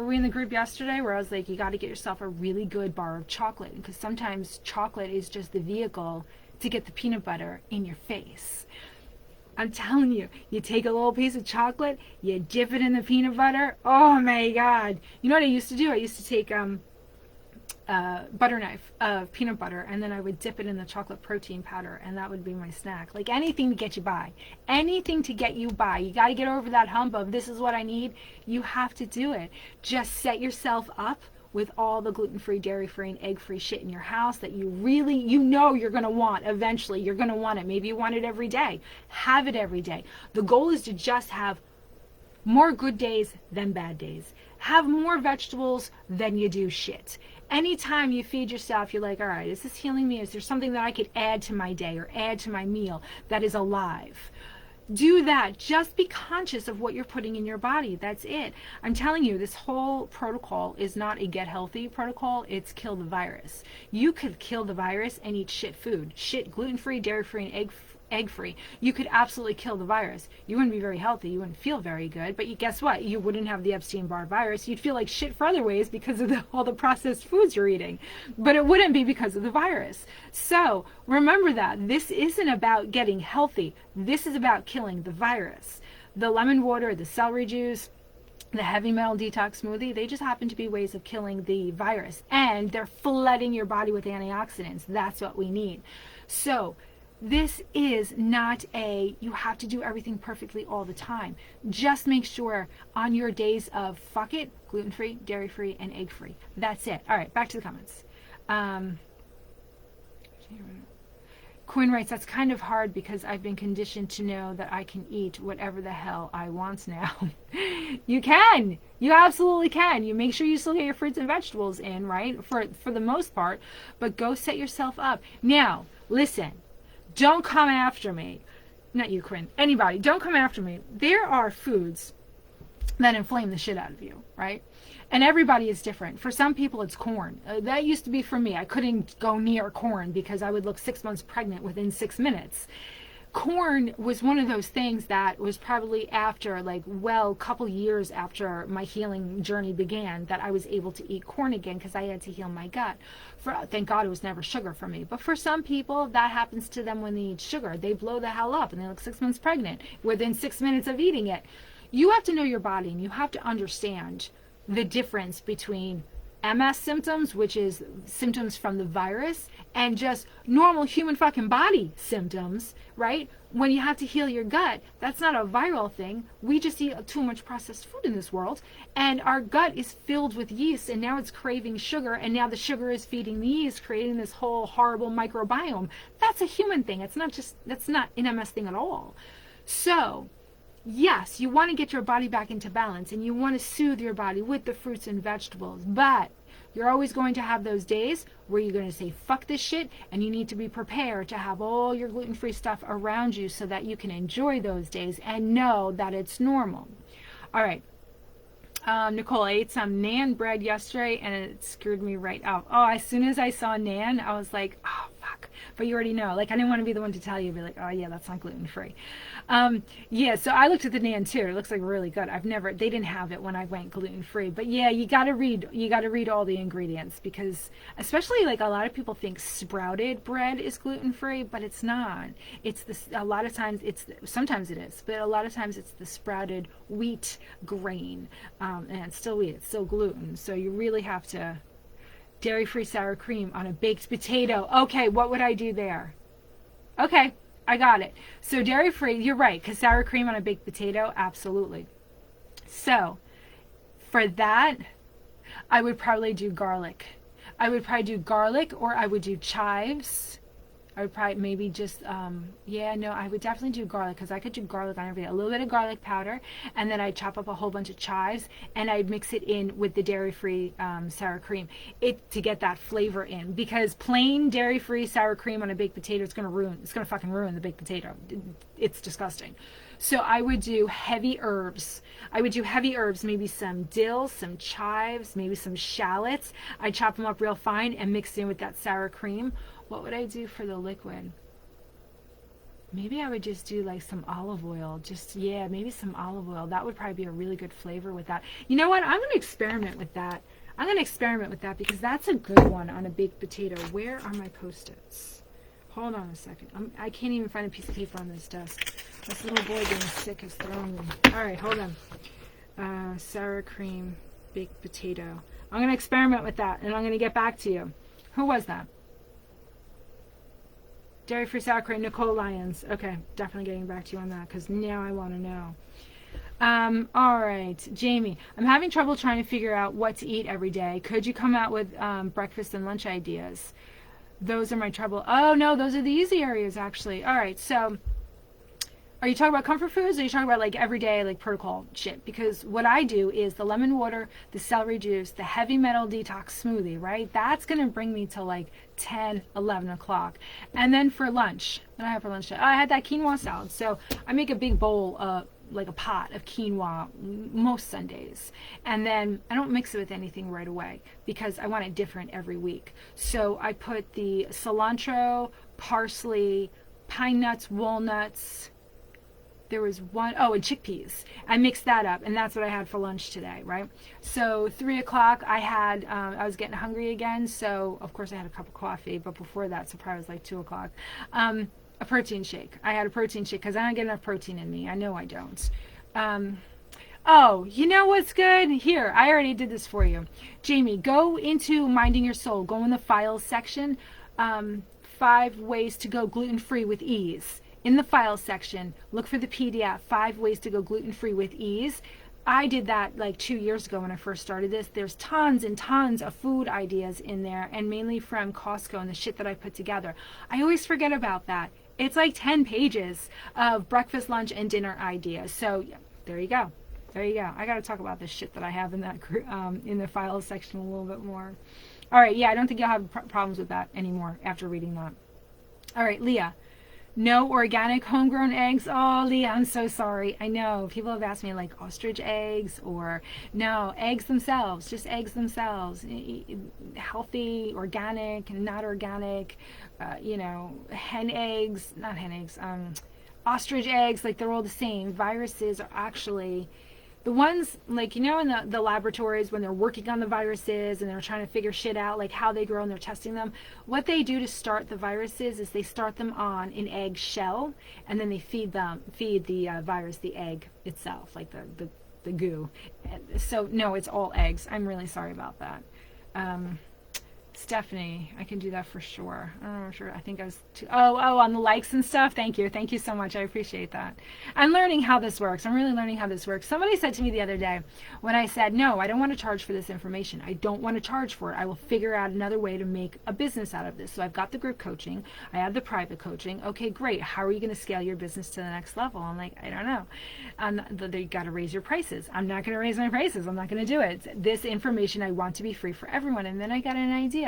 we in the group yesterday where I was like, you got to get yourself a really good bar of chocolate, because sometimes chocolate is just the vehicle to get the peanut butter in your face. I'm telling you, you take a little piece of chocolate, you dip it in the peanut butter. Oh my God. You know what I used to do? I used to take butter knife of peanut butter, and then I would dip it in the chocolate protein powder, and that would be my snack. Like, anything to get you by. Anything to get you by. You got to get over that hump of, this is what I need. You have to do it. Just set yourself up with all the gluten-free, dairy-free, and egg-free shit in your house that you really, you're going to want eventually. You're going to want it. Maybe you want it every day. Have it every day. The goal is to just have more good days than bad days. Have more vegetables than you do shit. Anytime you feed yourself, you're like, all right, is this healing me? Is there something that I could add to my day or add to my meal that is alive? Do that. Just be conscious of what you're putting in your body. That's it. I'm telling you, this whole protocol is not a get healthy protocol. It's kill the virus. You could kill the virus and eat shit food. Shit, gluten-free, dairy-free, and egg-free. You could absolutely kill the virus. You wouldn't be very healthy. You wouldn't feel very good. But guess what? You wouldn't have the Epstein-Barr virus. You'd feel like shit for other ways because of all the processed foods you're eating. But it wouldn't be because of the virus. So remember that. This isn't about getting healthy. This is about killing the virus. The lemon water, the celery juice, the heavy metal detox smoothie, they just happen to be ways of killing the virus. And they're flooding your body with antioxidants. That's what we need. So this is not you have to do everything perfectly all the time. Just make sure on your days of fuck it, gluten-free, dairy-free, and egg-free. That's it. All right, back to the comments. Quinn writes, that's kind of hard because I've been conditioned to know that I can eat whatever the hell I want now. You can. You absolutely can. You make sure you still get your fruits and vegetables in, right? For the most part. But go set yourself up. Now, listen. Don't come after me. Not you, Quinn. Anybody. Don't come after me. There are foods that inflame the shit out of you, right? And everybody is different. For some people, it's corn. That used to be for me. I couldn't go near corn because I would look 6 months pregnant within 6 minutes. Corn was one of those things that was probably after, a couple years after my healing journey began, that I was able to eat corn again because I had to heal my gut. Thank God it was never sugar for me. But for some people, that happens to them when they eat sugar. They blow the hell up and they look 6 months pregnant within 6 minutes of eating it. You have to know your body, and you have to understand the difference between MS symptoms, which is symptoms from the virus, and just normal human fucking body symptoms, right? When you have to heal your gut, that's not a viral thing. We just eat too much processed food in this world, and our gut is filled with yeast, and now it's craving sugar, and now the sugar is feeding the yeast, creating this whole horrible microbiome. That's a human thing. That's not an MS thing at all. So, yes, you want to get your body back into balance, and you want to soothe your body with the fruits and vegetables, but you're always going to have those days where you're going to say, fuck this shit, and you need to be prepared to have all your gluten-free stuff around you so that you can enjoy those days and know that it's normal. All right. Nicole, I ate some naan bread yesterday, and it screwed me right out. Oh, as soon as I saw naan, I was like, oh, fuck. But you already know. Like, I didn't want to be the one to tell you. Be like, oh, yeah, that's not gluten-free. Yeah, so I looked at the naan, too. It looks like really good. They didn't have it when I went gluten-free. But, yeah, you got to read all the ingredients, because especially, like, a lot of people think sprouted bread is gluten-free, but it's not. Sometimes it is, but a lot of times it's the sprouted wheat grain. And it's still wheat, it's still gluten. So you really have to, dairy-free sour cream on a baked potato. Okay, what would I do there? Okay, I got it. So dairy-free, you're right, because sour cream on a baked potato, absolutely. So for that, I would probably do garlic. I would probably do garlic, or I would do chives. I would probably maybe just, I would definitely do garlic, because I could do garlic on everything. A little bit of garlic powder, and then I'd chop up a whole bunch of chives, and I'd mix it in with the dairy-free sour cream to get that flavor in. Because plain dairy-free sour cream on a baked potato is going to fucking ruin the baked potato. It's disgusting. So I would do heavy herbs. Maybe some dill, some chives, maybe some shallots. I'd chop them up real fine and mix it in with that sour cream. What would I do for the liquid? Maybe I would just do like some olive oil. Maybe some olive oil. That would probably be a really good flavor with that. You know what? I'm going to experiment with that. Because that's a good one on a baked potato. Where are my Post-its? Hold on a second. I can't even find a piece of paper on this desk. This little boy being sick is throwing them. All right, hold on. Sour cream, baked potato. I'm going to experiment with that, and I'm going to get back to you. Who was that? Dairy-free sour cream, Nicole Lyons. Okay, definitely getting back to you on that, because now I want to know. All right, Jamie. I'm having trouble trying to figure out what to eat every day. Could you come out with breakfast and lunch ideas? Those are my trouble. Oh, no, those are the easy areas, actually. All right, so are you talking about comfort foods, or are you talking about like everyday like protocol shit? Because what I do is the lemon water, the celery juice, the heavy metal detox smoothie, right? That's going to bring me to like 10, 11 o'clock. And then for lunch, what I have for lunch today? I had that quinoa salad. So I make a big bowl of like a pot of quinoa most Sundays. And then I don't mix it with anything right away, because I want it different every week. So I put the cilantro, parsley, pine nuts, walnuts. There was and chickpeas. I mixed that up, and that's what I had for lunch today, right? So 3 o'clock, I was getting hungry again, so of course I had a cup of coffee, but before that, so probably it was like 2 o'clock. A protein shake. I had a protein shake because I don't get enough protein in me. I know I don't. You know what's good? Here, I already did this for you. Jamie, go into Minding Your Soul. Go in the files section. 5 ways to go gluten-free with ease. In the files section, look for the PDF, 5 ways to go gluten-free with ease. I did that like 2 years ago when I first started this. There's tons and tons of food ideas in there, and mainly from Costco and the shit that I put together. I always forget about that. It's like 10 pages of breakfast, lunch, and dinner ideas. So yeah, there you go. I got to talk about this shit that I have in that in the files section a little bit more. All right, yeah, I don't think you'll have problems with that anymore after reading that. All right, Leah. No organic homegrown eggs. Oh, Leah, I'm so sorry. I know people have asked me like ostrich eggs, or no, eggs themselves, just eggs themselves. Healthy, organic, not organic, ostrich eggs, like they're all the same. Viruses are actually the ones, like, in the laboratories when they're working on the viruses and they're trying to figure shit out, like how they grow and they're testing them, what they do to start the viruses is they start them on an egg shell, and then they feed the virus the egg itself, like the goo. So no, it's all eggs. I'm really sorry about that. Stephanie, I can do that for sure. I don't know, sure. I think I was too. Oh, on the likes and stuff. Thank you so much. I appreciate that. I'm learning how this works. I'm really learning how this works. Somebody said to me the other day when I said, no, I don't want to charge for this information. I don't want to charge for it. I will figure out another way to make a business out of this. So I've got the group coaching. I have the private coaching. Okay, great. How are you going to scale your business to the next level? I'm like, I don't know. You got to raise your prices. I'm not going to raise my prices. I'm not going to do it. This information I want to be free for everyone. And then I got an idea.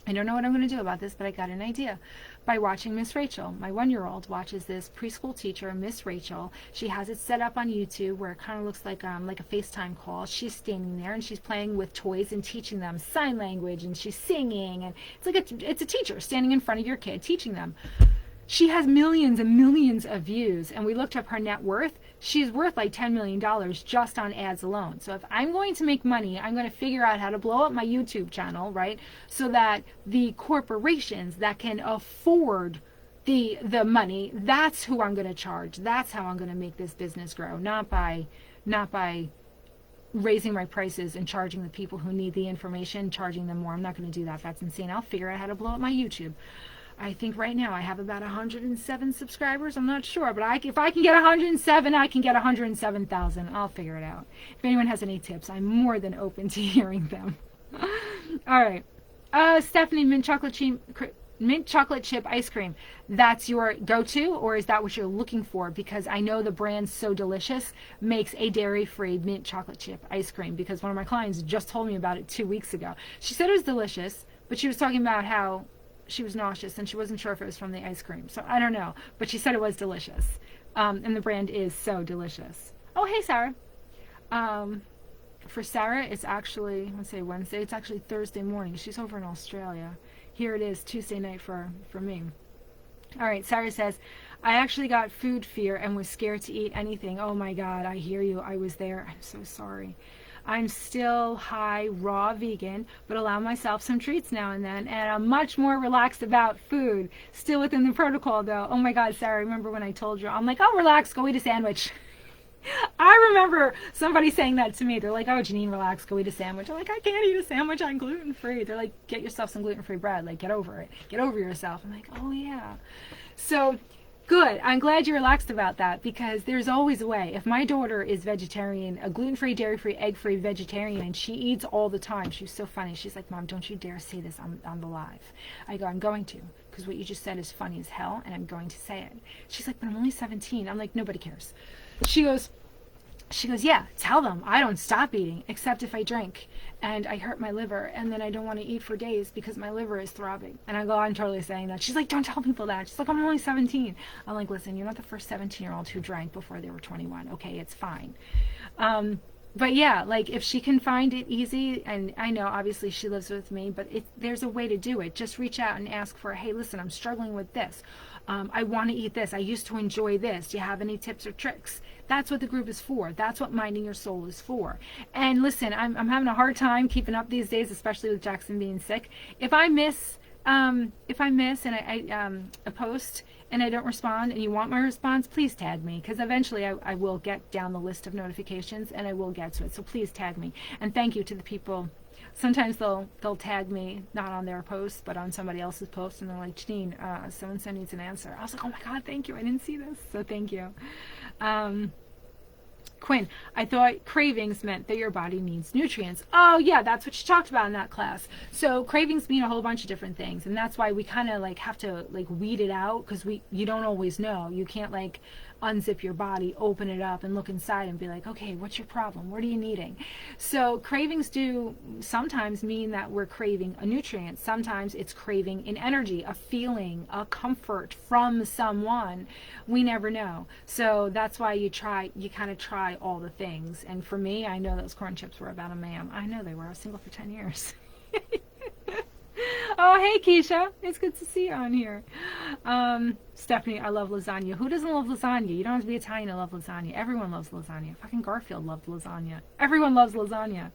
I don't know what I'm going to do about this, but I got an idea by watching Miss Rachel. My 1-year-old watches this preschool teacher, Miss Rachel. She has it set up on YouTube where it kind of looks like a FaceTime call. She's standing there and she's playing with toys and teaching them sign language, and she's singing, and it's a teacher standing in front of your kid teaching them. She has millions and millions of views, and we looked up her net worth. She's worth like $10 million just on ads alone. So if I'm going to make money, I'm going to figure out how to blow up my YouTube channel, right? So that the corporations that can afford the money, that's who I'm going to charge. That's how I'm going to make this business grow, not by raising my prices and charging the people who need the information, charging them more. I'm not going to do that. That's insane. I'll figure out how to blow up my YouTube. I think right now I have about 107 subscribers. I'm not sure, but if I can get 107, I can get 107,000. I'll figure it out. If anyone has any tips, I'm more than open to hearing them. All right. Stephanie, mint chocolate chip ice cream. That's your go-to, or is that what you're looking for? Because I know the brand So Delicious makes a dairy-free mint chocolate chip ice cream, because one of my clients just told me about it 2 weeks ago. She said it was delicious, but she was talking about how she was nauseous and she wasn't sure if it was from the ice cream. So I don't know, but she said it was delicious. And the brand is So Delicious. Oh, hey, Sarah. For Sarah, it's actually, let's say Wednesday, it's actually Thursday morning. She's over in Australia. Here it is, Tuesday night for me. All right, Sarah says, I actually got food fear and was scared to eat anything. Oh my God, I hear you. I was there. I'm so sorry. I'm still high raw vegan, but allow myself some treats now and then, and I'm much more relaxed about food. Still within the protocol though. Oh my God, Sarah, remember when I told you? I'm like, oh, relax, go eat a sandwich. I remember somebody saying that to me. They're like, oh, Janine, relax, go eat a sandwich. I'm like, I can't eat a sandwich, I'm gluten-free. They're like, get yourself some gluten-free bread. Like, get over it. Get over yourself. I'm like, oh yeah. So good. I'm glad you're relaxed about that, because there's always a way. If my daughter is vegetarian, a gluten-free, dairy-free, egg-free vegetarian, and she eats all the time, she's so funny. She's like, Mom, don't you dare say this on the live. I go, I'm going to, because what you just said is funny as hell, and I'm going to say it. She's like, but I'm only 17. I'm like, nobody cares. She goes, yeah, tell them I don't stop eating except if I drink and I hurt my liver, and then I don't want to eat for days because my liver is throbbing. And I go, I'm totally saying that. She's like, don't tell people that. She's like, I'm only 17. I'm like, listen, you're not the first 17-year-old who drank before they were 21. Okay, it's fine. But yeah, like if she can find it easy, and I know obviously she lives with me, but there's a way to do it. Just reach out and ask for, hey, listen, I'm struggling with this. I want to eat this. I used to enjoy this. Do you have any tips or tricks? That's what the group is for. That's what Minding Your Soul is for. And listen, I'm having a hard time keeping up these days, especially with Jackson being sick. If I miss and I a post and I don't respond and you want my response, please tag me, because eventually I will get down the list of notifications and I will get to it. So please tag me. And thank you to the people. Sometimes they'll tag me, not on their post, but on somebody else's post, and they're like, Janine, so-and-so needs an answer. I was like, oh my God, thank you. I didn't see this. So thank you. Quinn, I thought cravings meant that your body needs nutrients. Oh yeah, that's what she talked about in that class. So cravings mean a whole bunch of different things, and that's why we kind of like have to like weed it out, because you don't always know. You can't like unzip your body, open it up, and look inside and be like, okay, what's your problem? What are you needing? So cravings do sometimes mean that we're craving a nutrient. Sometimes it's craving an energy, a feeling, a comfort from someone. We never know. So that's why you kind of try all the things. And for me, I know those corn chips were about a man. I know they were. I was single for 10 years. Oh, hey, Keisha. It's good to see you on here. Stephanie, I love lasagna. Who doesn't love lasagna? You don't have to be Italian to love lasagna. Everyone loves lasagna. Fucking Garfield loved lasagna. Everyone loves lasagna.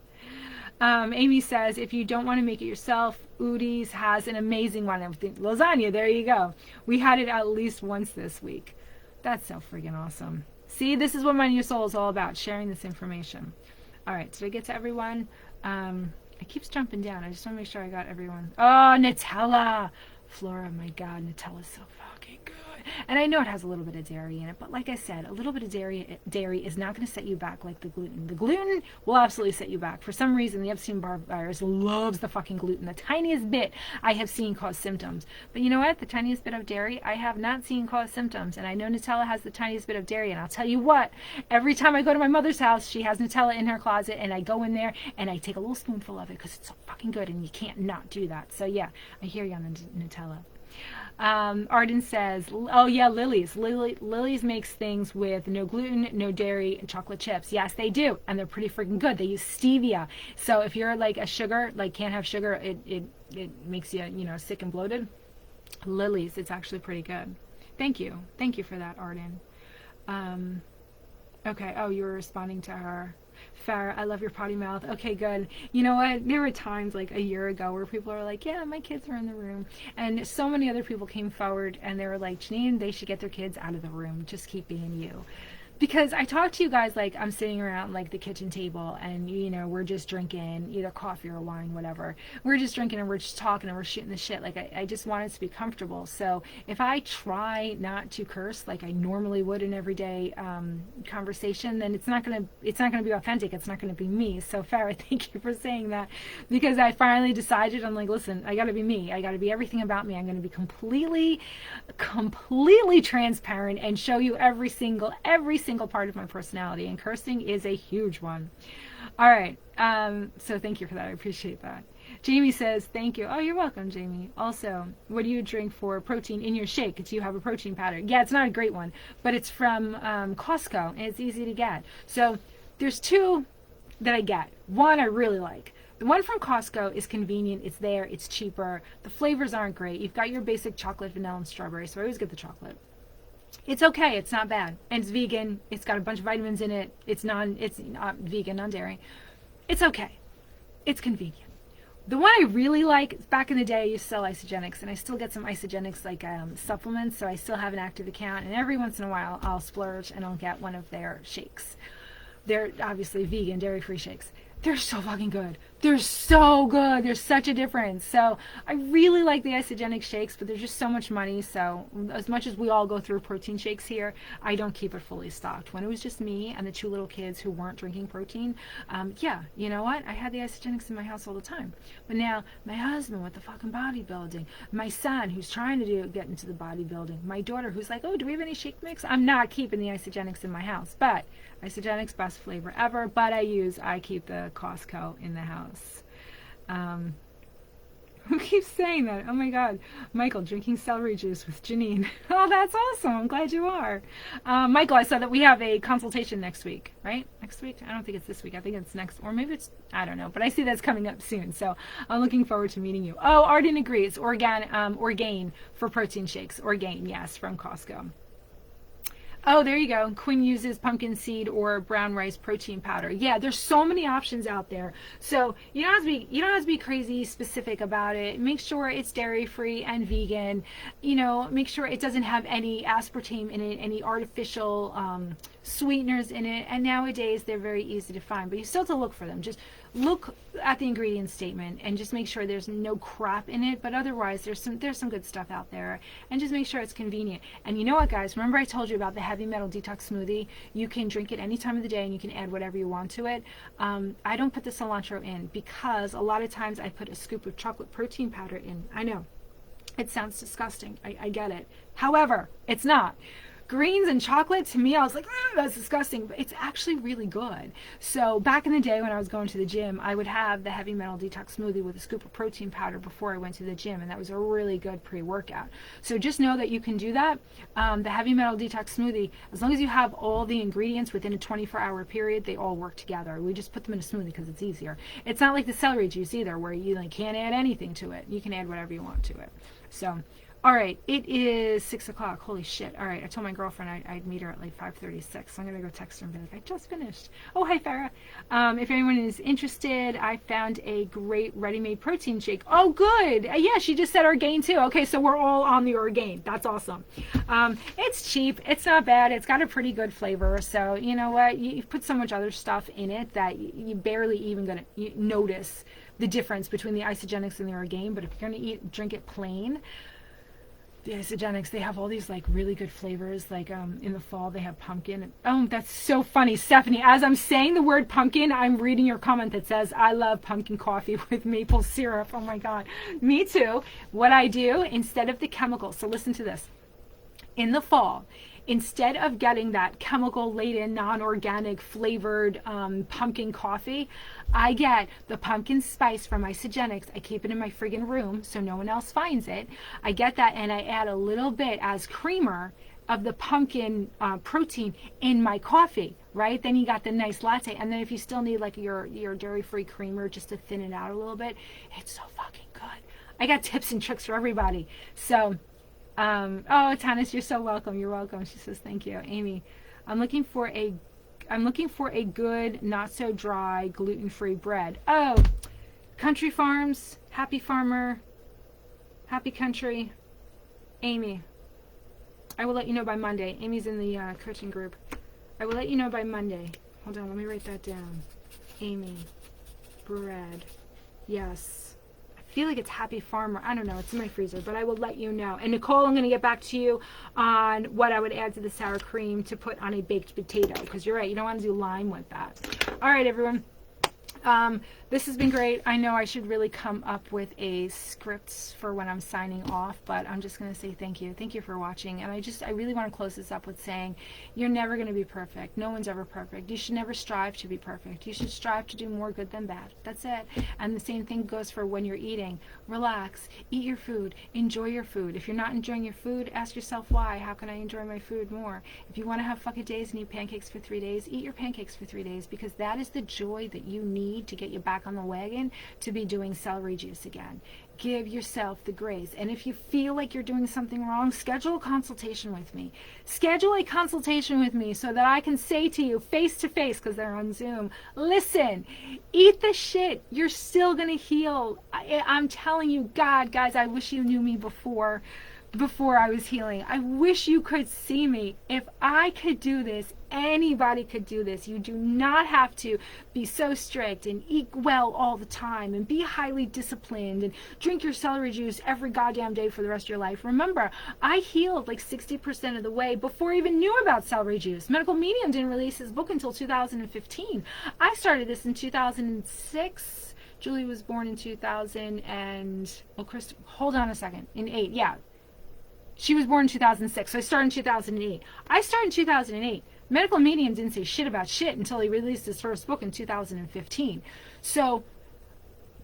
Amy says, if you don't want to make it yourself, Udi's has an amazing one. Lasagna, there you go. We had it at least once this week. That's so friggin' awesome. See, this is what Minding Your Soul is all about, sharing this information. All right, did I get to everyone? It keeps jumping down. I just want to make sure I got everyone. Oh, Nutella. Flora, my God, Nutella's so fucking good. And I know it has a little bit of dairy in it, but like I said, a little bit of dairy is not going to set you back like the gluten. The gluten will absolutely set you back. For some reason, the Epstein-Barr virus loves the fucking gluten. The tiniest bit I have seen cause symptoms. But you know what? The tiniest bit of dairy I have not seen cause symptoms. And I know Nutella has the tiniest bit of dairy. And I'll tell you what, every time I go to my mother's house, she has Nutella in her closet, and I go in there and I take a little spoonful of it because it's so fucking good, and you can't not do that. So yeah, I hear you on the Nutella. Arden says, oh yeah, Lily's. Lily's makes things with no gluten, no dairy, and chocolate chips. Yes, they do. And they're pretty freaking good. They use stevia. So if you're like a sugar, like can't have sugar, it makes you, sick and bloated. Lily's, it's actually pretty good. Thank you. Thank you for that, Arden. Okay. Oh, you were responding to her. Farrah, I love your potty mouth. Okay, good. You know what? There were times like a year ago where people are like, yeah, my kids are in the room. And so many other people came forward and they were like, Janine, they should get their kids out of the room. Just keep being you. Because I talk to you guys like I'm sitting around like the kitchen table and, we're just drinking either coffee or wine, whatever. We're just drinking and we're just talking and we're shooting the shit. Like I just want it to be comfortable. So if I try not to curse like I normally would in everyday conversation, then it's not gonna be authentic. It's not gonna be me. So Farrah, thank you for saying that, because I finally decided, I'm like, listen, I gotta be me. I gotta be everything about me. I'm gonna be completely transparent and show you every single part of my personality, and cursing is a huge one. All right, so thank you for that. I appreciate that. Jamie says thank you. Oh, you're welcome, Jamie. Also, what do you drink for protein in your shake? Do you have a protein powder? Yeah, it's not a great one, but it's from Costco and it's easy to get. So there's two that I get. One I really like. The one from Costco is convenient. It's there. It's cheaper. The flavors aren't great. You've got your basic chocolate, vanilla, and strawberry, so I always get the chocolate. It's okay. It's not bad. And it's vegan. It's got a bunch of vitamins in it. It's not vegan, non-dairy. It's okay. It's convenient. The one I really like, back in the day I used to sell Isogenics, and I still get some Isogenics like supplements, so I still have an active account, and every once in a while I'll splurge and I'll get one of their shakes. They're obviously vegan, dairy-free shakes. They're so fucking good. They're so good. There's such a difference. So I really like the Isogenic shakes, but there's just so much money. So as much as we all go through protein shakes here, I don't keep it fully stocked. When it was just me and the two little kids who weren't drinking protein, yeah, you know what? I had the Isogenics in my house all the time. But now my husband with the fucking bodybuilding, my son who's trying to get into the bodybuilding, my daughter who's like, oh, do we have any shake mix? I'm not keeping the Isogenics in my house, but Isogenics, best flavor ever, but I keep the Costco in the house. Who keeps saying that? Oh my God. Michael, drinking celery juice with Janine. Oh, that's awesome. I'm glad you are. Michael, I saw that we have a consultation next week, right? Next week? I don't think it's this week. I think it's next, or maybe it's, I don't know, but I see that's coming up soon. So I'm looking forward to meeting you. Oh, Arden agrees. Orgain for protein shakes. Orgain, yes, from Costco. Oh, there you go. Quinn uses pumpkin seed or brown rice protein powder. Yeah, there's so many options out there. So you don't have to be crazy specific about it. Make sure it's dairy free and vegan. Make sure it doesn't have any aspartame in it, any artificial sweeteners in it. And nowadays they're very easy to find, but you still have to look for them. Just look at the ingredient statement and just make sure there's no crap in it, but otherwise there's some good stuff out there, and just make sure it's convenient. And you know what, guys, remember I told you about the heavy metal detox smoothie? You can drink it any time of the day and you can add whatever you want to it. I don't put the cilantro in because a lot of times I put a scoop of chocolate protein powder in. I know it sounds disgusting, I get it, however, it's not. Greens and chocolate, to me, I was like, that's disgusting, but it's actually really good. So back in the day when I was going to the gym, I would have the heavy metal detox smoothie with a scoop of protein powder before I went to the gym, and that was a really good pre-workout. So just know that you can do that. The heavy metal detox smoothie, as long as you have all the ingredients within a 24-hour period, they all work together. We just put them in a smoothie because it's easier. It's not like the celery juice either, where you can't add anything to it. You can add whatever you want to it. So all right, it is 6 o'clock. Holy shit. All right, I told my girlfriend I'd meet her at like 5:36, so I'm going to go text her and be like, I just finished. Oh, hi, Farrah. If anyone is interested, I found a great ready-made protein shake. Oh, good. Yeah, she just said Orgain too. Okay, so we're all on the Orgain. That's awesome. It's cheap. It's not bad. It's got a pretty good flavor. So, you know what? You put so much other stuff in it that you barely even going to notice the difference between the isogenics and the orgain. But if you're going to drink it plain, the isogenics, they have all these like really good flavors. Like in the fall they have pumpkin. Oh, that's so funny, Stephanie. As I'm saying the word pumpkin, I'm reading your comment that says, I love pumpkin coffee with maple syrup. Oh my God. Me too. What I do instead of the chemicals, so listen to this. In the fall, instead of getting that chemical laden, non-organic flavored pumpkin coffee, I get the pumpkin spice from Isogenics. I keep it in my friggin' room so no one else finds it. I get that and I add a little bit as creamer of the pumpkin protein in my coffee, right? Then you got the nice latte. And then if you still need like your dairy-free creamer just to thin it out a little bit, it's so fucking good. I got tips and tricks for everybody. So, oh, Tanis, you're so welcome. You're welcome. She says, thank you. Amy, I'm looking for a good, not so dry, gluten-free bread. Oh, Country Farms, Happy Farmer, Happy Country. Amy, I will let you know by Monday. Amy's in the coaching group. I will let you know by Monday. Hold on, let me write that down. Amy, bread. Yes. I feel like it's Happy Farmer. I don't know. It's in my freezer, but I will let you know. And Nicole, I'm going to get back to you on what I would add to the sour cream to put on a baked potato, because you're right. You don't want to do lime with that. All right, everyone. This has been great. I know I should really come up with a script for when I'm signing off, but I'm just going to say thank you. Thank you for watching. And I really want to close this up with saying you're never going to be perfect. No one's ever perfect. You should never strive to be perfect. You should strive to do more good than bad. That's it. And the same thing goes for when you're eating. Relax. Eat your food. Enjoy your food. If you're not enjoying your food, ask yourself why. How can I enjoy my food more? If you want to have fucking days and eat pancakes for 3 days, eat your pancakes for 3 days, because that is the joy that you need to get you back on the wagon to be doing celery juice again. Give yourself the grace. And if you feel like you're doing something wrong, schedule a consultation with me. Schedule a consultation with me so that I can say to you face to face, because they're on Zoom, listen, eat the shit. You're still going to heal. I'm telling you, God, guys, I wish you knew me before I was healing. I wish you could see me. If I could do this, anybody could do this. You do not have to be so strict and eat well all the time and be highly disciplined and drink your celery juice every goddamn day for the rest of your life. Remember, I healed like 60% of the way before I even knew about celery juice. Medical Medium didn't release his book until 2015. I started this in 2006. Julie was born in 2000 and, well, hold on a second, in 8, yeah. She was born in 2006, so I started in 2008. I started in 2008. Medical Medium didn't say shit about shit until he released his first book in 2015. So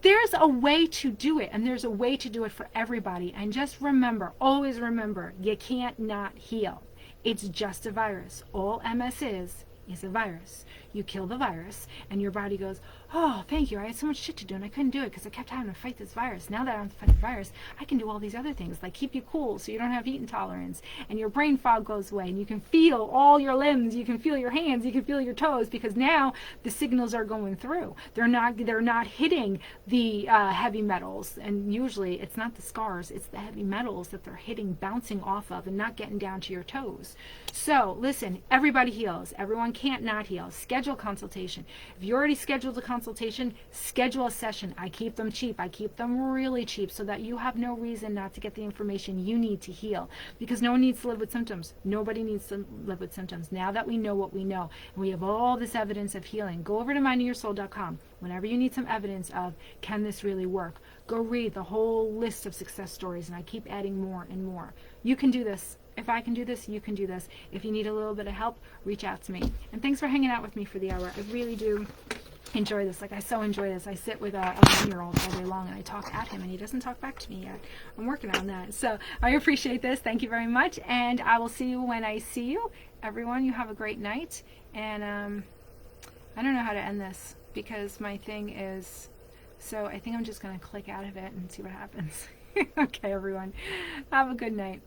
there's a way to do it, and there's a way to do it for everybody. And just remember, always remember, you can't not heal. It's just a virus. All MS is a virus. You kill the virus, and your body goes, oh, thank you. I had so much shit to do, and I couldn't do it because I kept having to fight this virus. Now that I don't have to fight the virus, I can do all these other things, like keep you cool so you don't have heat intolerance, and your brain fog goes away, and you can feel all your limbs, you can feel your hands, you can feel your toes, because now the signals are going through. They're not hitting the heavy metals, and usually it's not the scars, it's the heavy metals that they're hitting, bouncing off of, and not getting down to your toes. So, listen, everybody heals. Everyone can't not heal. Schedule consultation. If you already scheduled a consultation, schedule a session. I keep them cheap. I keep them really cheap so that you have no reason not to get the information you need to heal, because no one needs to live with symptoms. Nobody needs to live with symptoms. Now that we know what we know, and we have all this evidence of healing, go over to mindofyoursoul.com. Whenever you need some evidence of, can this really work, go read the whole list of success stories, and I keep adding more and more. You can do this. If I can do this, you can do this. If you need a little bit of help, reach out to me. And thanks for hanging out with me for the hour. I really do enjoy this. Like, I so enjoy this. I sit with a 1-year-old all day long, and I talk at him, and he doesn't talk back to me yet. I'm working on that. So I appreciate this. Thank you very much, and I will see you when I see you. Everyone, you have a great night. And I don't know how to end this, because my thing is, so I think I'm just going to click out of it and see what happens. Okay, everyone. Have a good night.